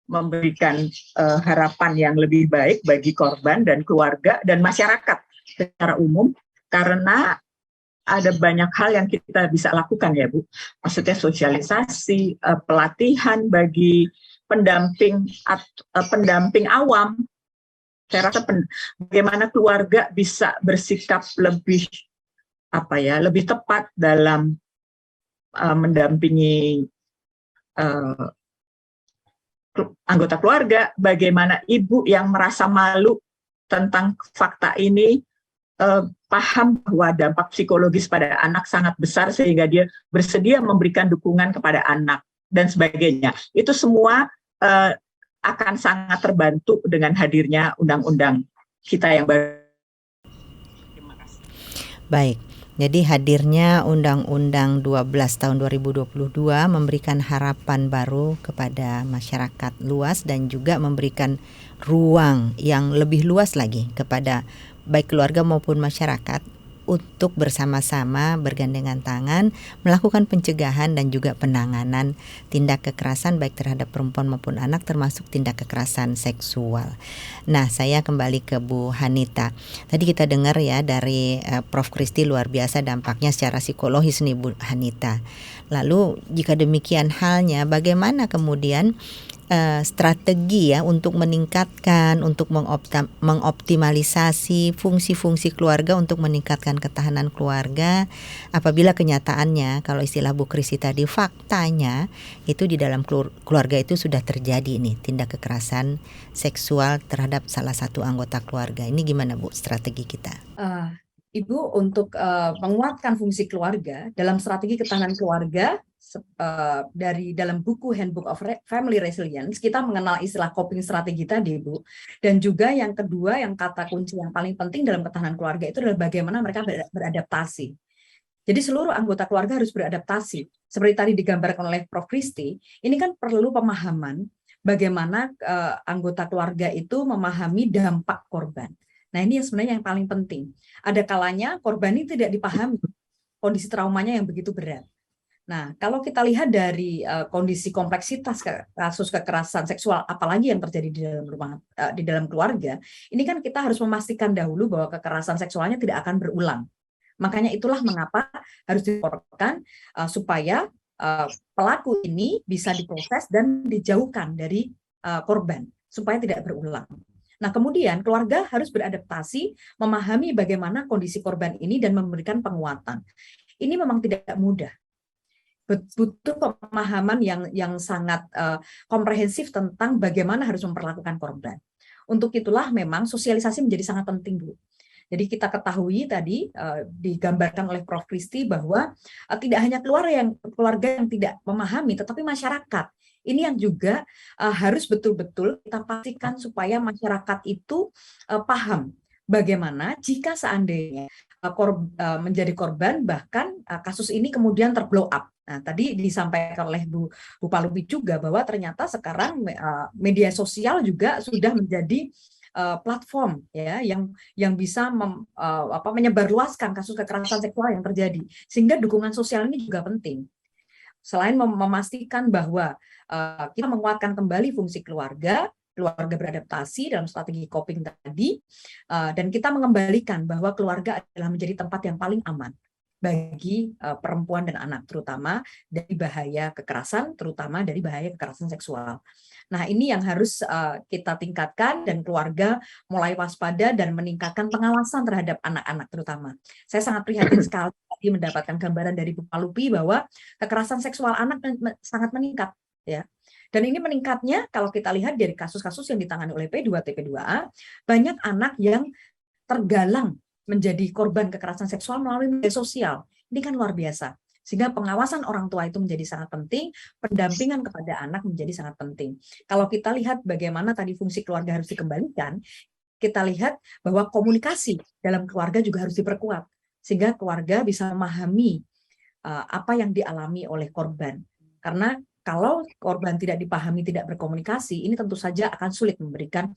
memberikan harapan yang lebih baik bagi korban dan keluarga dan masyarakat secara umum, karena ada banyak hal yang kita bisa lakukan ya Bu. Maksudnya sosialisasi, pelatihan bagi pendamping awam. Saya rasa bagaimana keluarga bisa bersikap lebih lebih tepat dalam mendampingi anggota keluarga, bagaimana ibu yang merasa malu tentang fakta ini paham bahwa dampak psikologis pada anak sangat besar sehingga dia bersedia memberikan dukungan kepada anak dan sebagainya. Itu semua akan sangat terbantu dengan hadirnya undang-undang kita yang baru. Terima kasih. Baik. Jadi hadirnya Undang-Undang 12 tahun 2022 memberikan harapan baru kepada masyarakat luas dan juga memberikan ruang yang lebih luas lagi kepada baik keluarga maupun masyarakat untuk bersama-sama bergandengan tangan melakukan pencegahan dan juga penanganan tindak kekerasan baik terhadap perempuan maupun anak, termasuk tindak kekerasan seksual. Nah, saya kembali ke Bu Hanita. Tadi kita dengar ya dari Prof. Kristi, luar biasa dampaknya secara psikologis nih Bu Hanita. Lalu jika demikian halnya, bagaimana kemudian strategi ya untuk meningkatkan, untuk mengoptimalisasi fungsi-fungsi keluarga untuk meningkatkan ketahanan keluarga apabila kenyataannya, kalau istilah Bu Kristi tadi, faktanya itu di dalam keluarga itu sudah terjadi nih tindak kekerasan seksual terhadap salah satu anggota keluarga. Ini gimana Bu strategi kita? Ibu, untuk menguatkan fungsi keluarga dalam strategi ketahanan keluarga, dari dalam buku Handbook of Family Resilience, kita mengenal istilah coping strategi tadi, Bu. Dan juga yang kedua, yang kata kunci yang paling penting dalam ketahanan keluarga itu adalah bagaimana mereka beradaptasi. Jadi seluruh anggota keluarga harus beradaptasi. Seperti tadi digambarkan oleh Prof. Kristi, ini kan perlu pemahaman bagaimana anggota keluarga itu memahami dampak korban. Nah, ini yang sebenarnya yang paling penting. Ada kalanya korban ini tidak dipahami kondisi traumanya yang begitu berat. Nah, kalau kita lihat dari kondisi kompleksitas kasus kekerasan seksual, apalagi yang terjadi di dalam keluarga, ini kan kita harus memastikan dahulu bahwa kekerasan seksualnya tidak akan berulang. Makanya itulah mengapa harus dilaporkan supaya pelaku ini bisa diproses dan dijauhkan dari korban supaya tidak berulang. Nah, kemudian keluarga harus beradaptasi, memahami bagaimana kondisi korban ini dan memberikan penguatan. Ini memang tidak mudah. Butuh pemahaman yang sangat komprehensif tentang bagaimana harus memperlakukan korban. Untuk itulah memang sosialisasi menjadi sangat penting, Bu. Jadi kita ketahui tadi digambarkan oleh Prof. Kristi bahwa tidak hanya keluarga yang tidak memahami, tetapi masyarakat. Ini yang juga harus betul-betul kita pastikan supaya masyarakat itu paham bagaimana jika seandainya menjadi korban, bahkan kasus ini kemudian terblow up. Nah, tadi disampaikan oleh Bu Palupi juga bahwa ternyata sekarang media sosial juga sudah menjadi platform ya yang bisa menyebarluaskan kasus kekerasan seksual yang terjadi, sehingga dukungan sosial ini juga penting. Selain memastikan bahwa kita menguatkan kembali fungsi keluarga beradaptasi dalam strategi coping tadi, dan kita mengembalikan bahwa keluarga adalah menjadi tempat yang paling aman bagi perempuan dan anak, terutama dari bahaya kekerasan, terutama dari bahaya kekerasan seksual. Nah, ini yang harus kita tingkatkan, dan keluarga mulai waspada dan meningkatkan pengawasan terhadap anak-anak terutama. Saya sangat prihatin sekali tadi mendapatkan gambaran dari Bu Palupi bahwa kekerasan seksual anak sangat meningkat, ya. Dan ini meningkatnya kalau kita lihat dari kasus-kasus yang ditangani oleh P2TP2A, banyak anak yang tergalang menjadi korban kekerasan seksual melalui media sosial. Ini kan luar biasa. Sehingga pengawasan orang tua itu menjadi sangat penting, pendampingan kepada anak menjadi sangat penting. Kalau kita lihat bagaimana tadi fungsi keluarga harus dikembalikan, kita lihat bahwa komunikasi dalam keluarga juga harus diperkuat, sehingga keluarga bisa memahami apa yang dialami oleh korban. Karena kalau korban tidak dipahami, tidak berkomunikasi, ini tentu saja akan sulit memberikan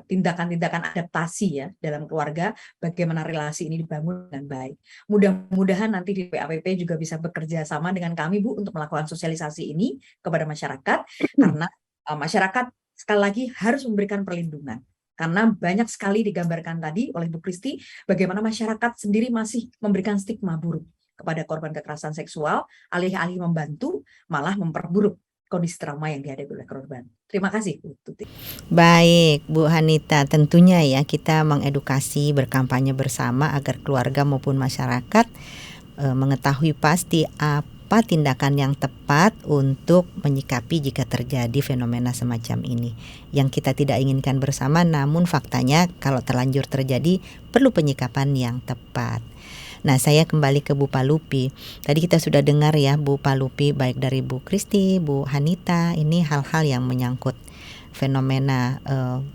tindakan-tindakan adaptasi ya dalam keluarga, bagaimana relasi ini dibangun dengan baik. Mudah-mudahan nanti di PAPP juga bisa bekerja sama dengan kami, Bu, untuk melakukan sosialisasi ini kepada masyarakat, karena masyarakat sekali lagi harus memberikan perlindungan. Karena banyak sekali digambarkan tadi oleh Bu Kristi, bagaimana masyarakat sendiri masih memberikan stigma buruk kepada korban kekerasan seksual, alih-alih membantu, malah memperburuk kondisi trauma yang dihadapi oleh korban. Terima kasih, Bu Tuti. Baik, Bu Hanita, tentunya ya kita mengedukasi, berkampanye bersama agar keluarga maupun masyarakat mengetahui pasti apa tindakan yang tepat untuk menyikapi jika terjadi fenomena semacam ini yang kita tidak inginkan bersama, namun faktanya kalau terlanjur terjadi perlu penyikapan yang tepat. Nah, saya kembali ke Bu Palupi. Tadi kita sudah dengar ya Bu Palupi, baik dari Bu Kristi, Bu Hanita, ini hal-hal yang menyangkut fenomena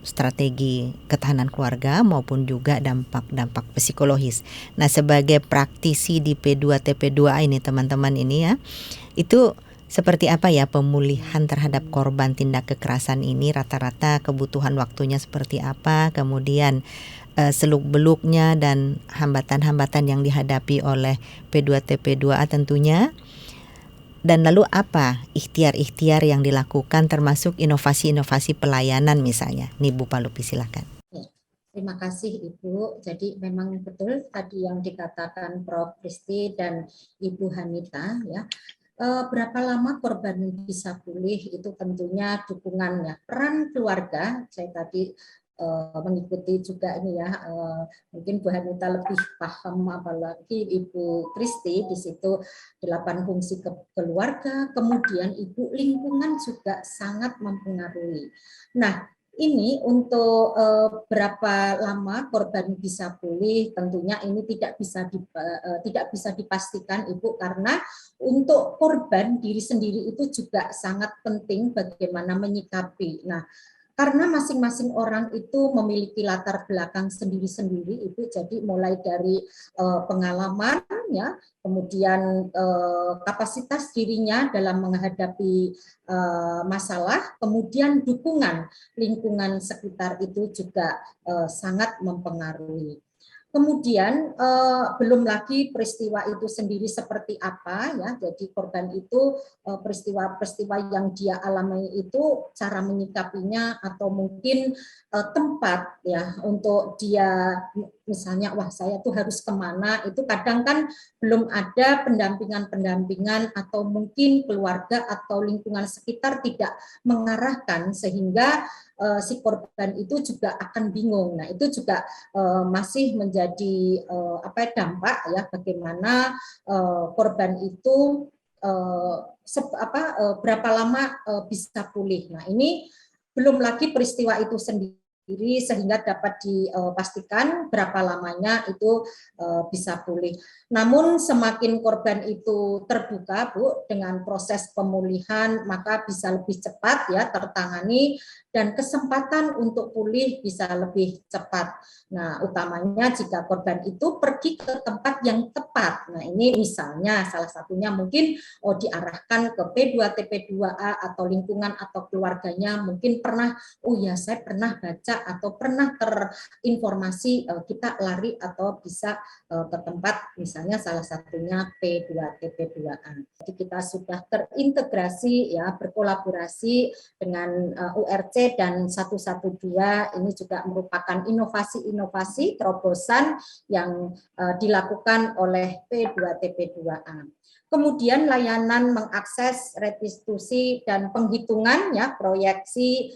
strategi ketahanan keluarga maupun juga dampak-dampak psikologis. Nah, sebagai praktisi di P2TP2A ini teman-teman ini ya, itu seperti apa ya pemulihan terhadap korban tindak kekerasan ini, rata-rata kebutuhan waktunya seperti apa, kemudian seluk-beluknya dan hambatan-hambatan yang dihadapi oleh P2TP2A tentunya. Dan lalu apa ikhtiar-ikhtiar yang dilakukan termasuk inovasi-inovasi pelayanan misalnya. Nih Bu Palupi silakan. Terima kasih Ibu. Jadi memang betul tadi yang dikatakan Prof. Kristi dan Ibu Hanita ya. Berapa lama korban bisa pulih itu tentunya dukungannya. Peran keluarga, saya tadi mengikuti juga ini ya, mungkin Bu Hanita lebih paham, apalagi Ibu Kristi di situ 8 fungsi keluarga, kemudian Ibu lingkungan juga sangat mempengaruhi. Nah, ini untuk berapa lama korban bisa pulih, tentunya ini tidak bisa dipastikan Ibu, karena untuk korban diri sendiri itu juga sangat penting bagaimana menyikapi. Nah, karena masing-masing orang itu memiliki latar belakang sendiri-sendiri, Ibu, jadi mulai dari pengalaman ya, kemudian kapasitas dirinya dalam menghadapi masalah, kemudian dukungan lingkungan sekitar itu juga sangat mempengaruhi. Kemudian belum lagi peristiwa itu sendiri seperti apa ya, jadi korban itu peristiwa-peristiwa yang dia alami itu cara menyikapinya atau mungkin tempat ya untuk dia misalnya wah saya tuh harus kemana, itu kadang kan belum ada pendampingan atau mungkin keluarga atau lingkungan sekitar tidak mengarahkan sehingga si korban itu juga akan bingung. Nah, itu juga masih menjadi dampak ya bagaimana korban itu berapa lama bisa pulih. Nah, ini belum lagi peristiwa itu sendiri sehingga dapat dipastikan berapa lamanya itu bisa pulih. Namun semakin korban itu terbuka, Bu, dengan proses pemulihan, maka bisa lebih cepat ya tertangani dan kesempatan untuk pulih bisa lebih cepat. Nah, utamanya jika korban itu pergi ke tempat yang tepat. Nah, ini misalnya salah satunya mungkin diarahkan ke P2TP2A atau lingkungan atau keluarganya mungkin pernah, oh ya saya pernah baca atau pernah terinformasi kita lari atau bisa ke tempat misalnya salah satunya P2TP2A. Jadi kita sudah terintegrasi ya, berkolaborasi dengan URC dan 112, ini juga merupakan inovasi-inovasi terobosan yang dilakukan oleh P2TP2A. Kemudian layanan mengakses restitusi dan penghitungan ya proyeksi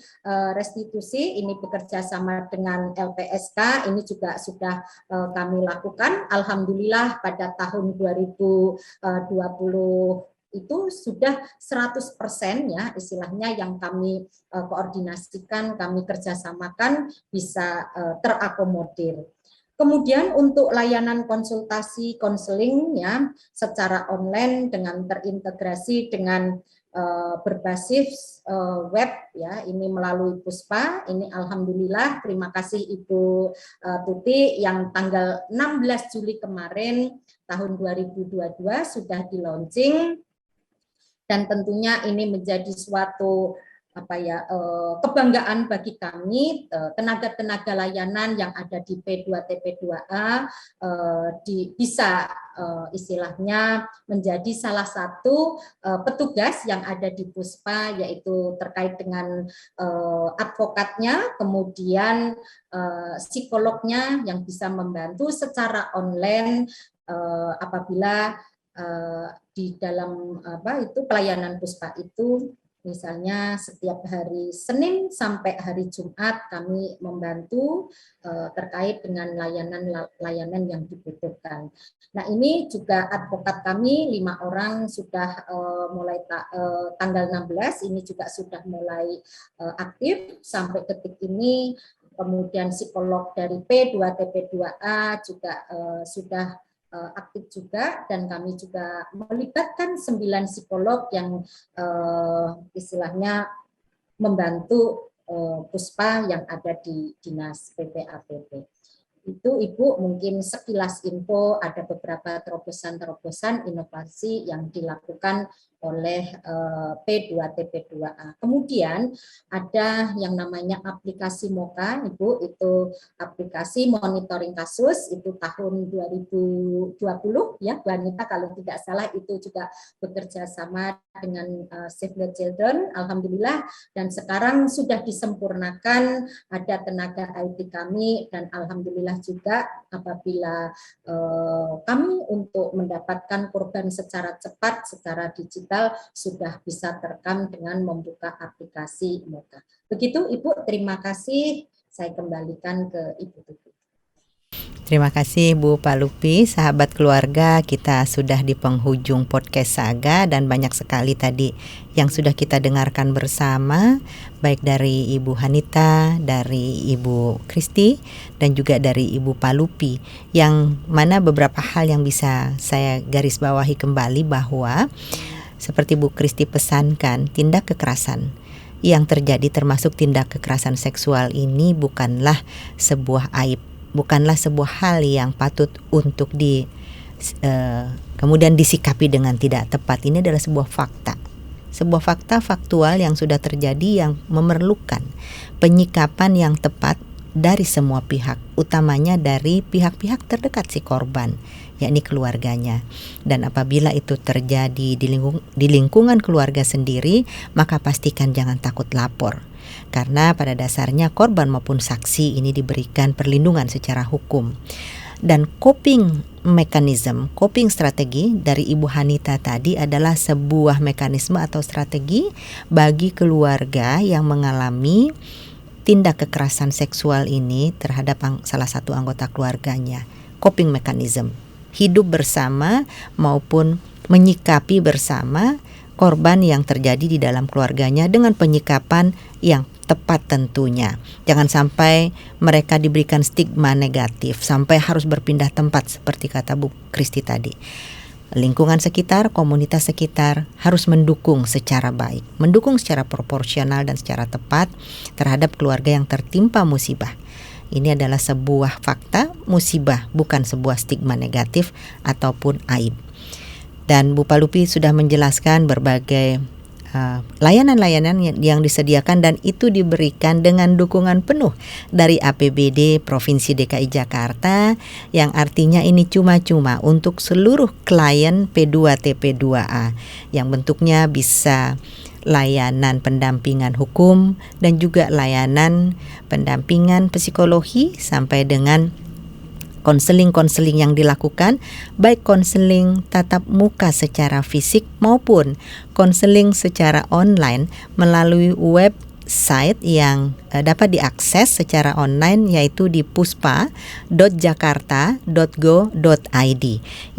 restitusi ini bekerja sama dengan LPSK, ini juga sudah kami lakukan. Alhamdulillah pada tahun 2020 itu sudah 100% ya istilahnya yang kami koordinasikan, kami kerjasamakan bisa terakomodir. Kemudian untuk layanan konsultasi konseling ya secara online dengan terintegrasi dengan berbasis web ya, ini melalui Puspa. Ini alhamdulillah, terima kasih Ibu Tuti yang tanggal 16 Juli kemarin tahun 2022 sudah di launching, dan tentunya ini menjadi suatu kebanggaan bagi kami, tenaga-tenaga layanan yang ada di P2TP2A bisa istilahnya menjadi salah satu petugas yang ada di Puspa, yaitu terkait dengan advokatnya, kemudian psikolognya yang bisa membantu secara online apabila di dalam pelayanan Puspa itu. Misalnya setiap hari Senin sampai hari Jumat kami membantu terkait dengan layanan yang dibutuhkan. Nah, ini juga advokat kami 5 orang sudah mulai tanggal 16 ini juga sudah mulai aktif sampai detik ini. Kemudian psikolog dari P2TP2A juga sudah aktif juga, dan kami juga melibatkan 9 psikolog yang istilahnya membantu Puspa yang ada di Dinas PPAPP. Itu Ibu mungkin sekilas info, ada beberapa terobosan-terobosan inovasi yang dilakukan oleh P2TP2A. Kemudian ada yang namanya aplikasi MOKA, Ibu, itu aplikasi monitoring kasus, itu tahun 2020 ya, Bu Anita kalau tidak salah, itu juga bekerja sama dengan Save the Children, alhamdulillah, dan sekarang sudah disempurnakan, ada tenaga IT kami, dan alhamdulillah juga apabila kami untuk mendapatkan korban secara cepat, secara digital, sudah bisa terekam dengan membuka aplikasi MOKA. Begitu Ibu, terima kasih. Saya kembalikan ke Ibu Tuti. Terima kasih Bu Palupi. Sahabat keluarga, kita sudah di penghujung podcast Saga, dan banyak sekali tadi yang sudah kita dengarkan bersama, baik dari Ibu Hanita, dari Ibu Kristi, dan juga dari Ibu Palupi, yang mana beberapa hal yang bisa saya garis bawahi kembali bahwa seperti Bu Kristi pesankan, tindak kekerasan yang terjadi termasuk tindak kekerasan seksual ini bukanlah sebuah aib, bukanlah sebuah hal yang patut untuk kemudian disikapi dengan tidak tepat. Ini adalah sebuah fakta. Sebuah fakta faktual yang sudah terjadi, yang memerlukan penyikapan yang tepat dari semua pihak, utamanya dari pihak-pihak terdekat si korban, yakni keluarganya. Dan apabila itu terjadi di lingkungan keluarga sendiri, maka pastikan jangan takut lapor. Karena pada dasarnya korban maupun saksi ini diberikan perlindungan secara hukum. Dan coping strategi dari Ibu Hanita tadi adalah sebuah mekanisme atau strategi bagi keluarga yang mengalami tindak kekerasan seksual ini terhadap salah satu anggota keluarganya. Coping mechanism, hidup bersama maupun menyikapi bersama korban yang terjadi di dalam keluarganya dengan penyikapan yang tepat tentunya. Jangan sampai mereka diberikan stigma negatif sampai harus berpindah tempat seperti kata Bu Kristi tadi. Lingkungan sekitar, komunitas sekitar harus mendukung secara baik, mendukung secara proporsional dan secara tepat terhadap keluarga yang tertimpa musibah. Ini adalah sebuah fakta musibah, bukan sebuah stigma negatif ataupun aib. Dan Bu Palupi sudah menjelaskan berbagai layanan-layanan yang disediakan, dan itu diberikan dengan dukungan penuh dari APBD Provinsi DKI Jakarta, yang artinya ini cuma-cuma untuk seluruh klien P2TP2A, yang bentuknya bisa layanan pendampingan hukum dan juga layanan pendampingan psikologi sampai dengan konseling-konseling yang dilakukan, baik konseling tatap muka secara fisik maupun konseling secara online melalui website yang dapat diakses secara online, yaitu di puspa.jakarta.go.id.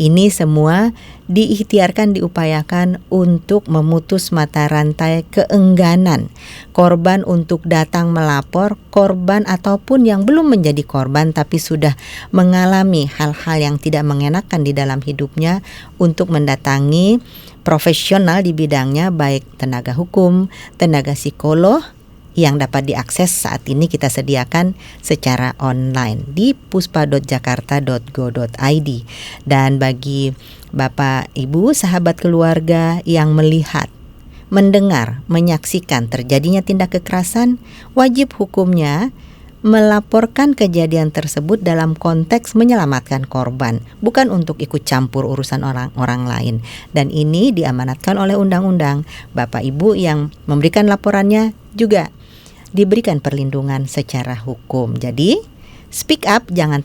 Ini semua diikhtiarkan, diupayakan untuk memutus mata rantai keengganan korban untuk datang melapor, korban ataupun yang belum menjadi korban tapi sudah mengalami hal-hal yang tidak mengenakan di dalam hidupnya, untuk mendatangi profesional di bidangnya, baik tenaga hukum, tenaga psikolog, yang dapat diakses saat ini kita sediakan secara online di puspa.jakarta.go.id. Dan bagi Bapak, Ibu, sahabat keluarga yang melihat, mendengar, menyaksikan terjadinya tindak kekerasan, wajib hukumnya melaporkan kejadian tersebut dalam konteks menyelamatkan korban, bukan untuk ikut campur urusan orang lain. Dan ini diamanatkan oleh undang-undang. Bapak Ibu yang memberikan laporannya juga diberikan perlindungan secara hukum. Jadi speak up, jangan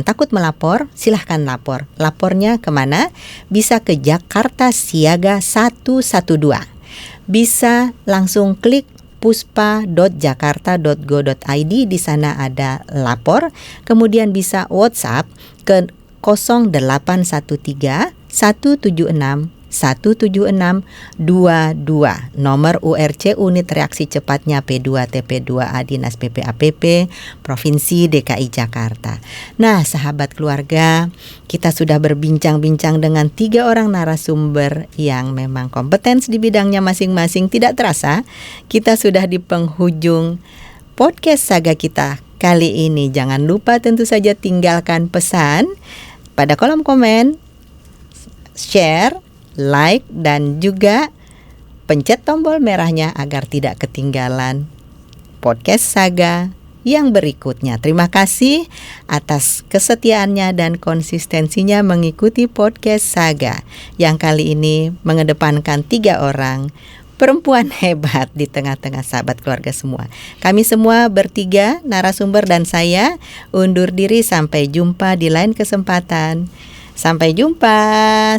takut melapor, silahkan lapor. Lapornya kemana? Bisa ke Jakarta Siaga 112. Bisa langsung klik puspa.jakarta.go.id, di sana ada lapor. Kemudian bisa WhatsApp ke 0813 176 17622, nomor URC unit reaksi cepatnya P2TP2A Dinas PPAPP Provinsi DKI Jakarta. Nah, sahabat keluarga, kita sudah berbincang-bincang dengan 3 orang narasumber yang memang kompeten di bidangnya masing-masing. Tidak terasa kita sudah di penghujung podcast Saga kita kali ini. Jangan lupa tentu saja tinggalkan pesan pada kolom komen, share, like, dan juga pencet tombol merahnya agar tidak ketinggalan podcast Saga yang berikutnya. Terima kasih atas kesetiaannya dan konsistensinya mengikuti podcast Saga yang kali ini mengedepankan 3 orang perempuan hebat di tengah-tengah sahabat keluarga semua. Kami semua bertiga, narasumber dan saya, undur diri. Sampai jumpa di lain kesempatan. Sampai jumpa.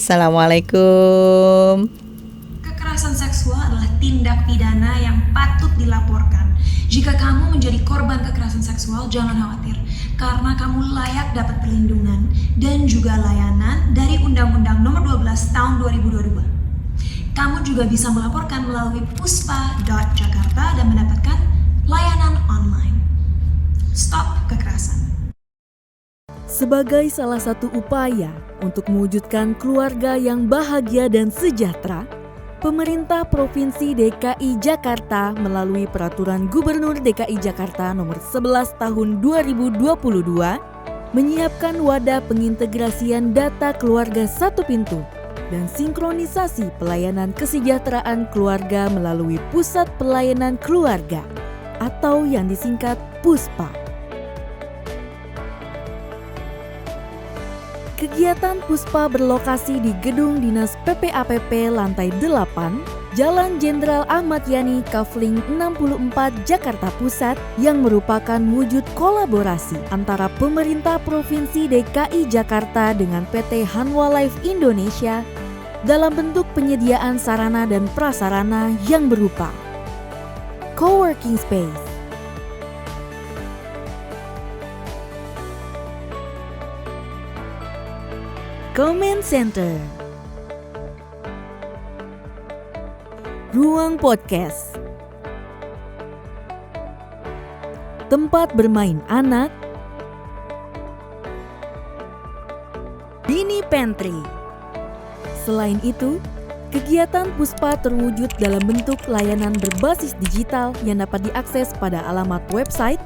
Assalamualaikum. Kekerasan seksual adalah tindak pidana yang patut dilaporkan. Jika kamu menjadi korban kekerasan seksual, jangan khawatir, karena kamu layak dapat perlindungan dan juga layanan dari Undang-Undang Nomor 12 Tahun 2022. Kamu juga bisa melaporkan melalui puspa.jakarta dan mendapatkan layanan online. Stop kekerasan. Sebagai salah satu upaya untuk mewujudkan keluarga yang bahagia dan sejahtera, pemerintah Provinsi DKI Jakarta melalui Peraturan Gubernur DKI Jakarta Nomor 11 Tahun 2022 menyiapkan wadah pengintegrasian data keluarga satu pintu dan sinkronisasi pelayanan kesejahteraan keluarga melalui Pusat Pelayanan Keluarga atau yang disingkat PUSPA. Kegiatan PUSPA berlokasi di Gedung Dinas PPAPP lantai 8, Jalan Jenderal Ahmad Yani, Kafling 64, Jakarta Pusat, yang merupakan wujud kolaborasi antara pemerintah Provinsi DKI Jakarta dengan PT Hanwha Life Indonesia dalam bentuk penyediaan sarana dan prasarana yang berupa coworking space, comment center, ruang podcast, tempat bermain anak, mini pantry. Selain itu, kegiatan PUSPA terwujud dalam bentuk layanan berbasis digital yang dapat diakses pada alamat website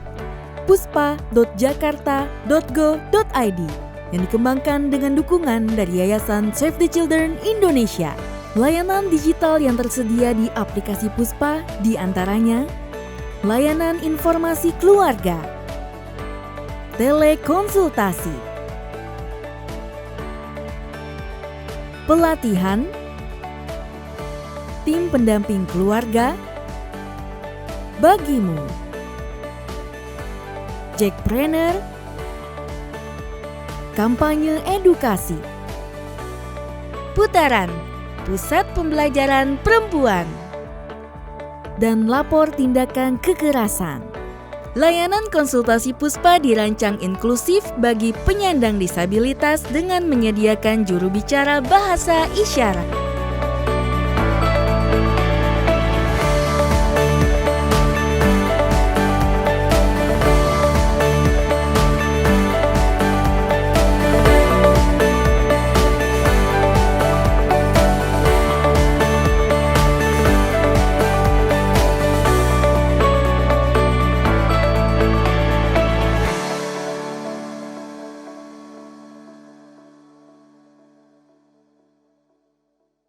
puspa.jakarta.go.id yang dikembangkan dengan dukungan dari Yayasan Save the Children Indonesia. Layanan digital yang tersedia di aplikasi PUSPA diantaranya layanan informasi keluarga, telekonsultasi, pelatihan, tim pendamping keluarga, bagimu, Jackpreneur, kampanye edukasi, putaran, pusat pembelajaran perempuan, dan lapor tindakan kekerasan. Layanan konsultasi PUSPA dirancang inklusif bagi penyandang disabilitas dengan menyediakan juru bicara bahasa isyarat.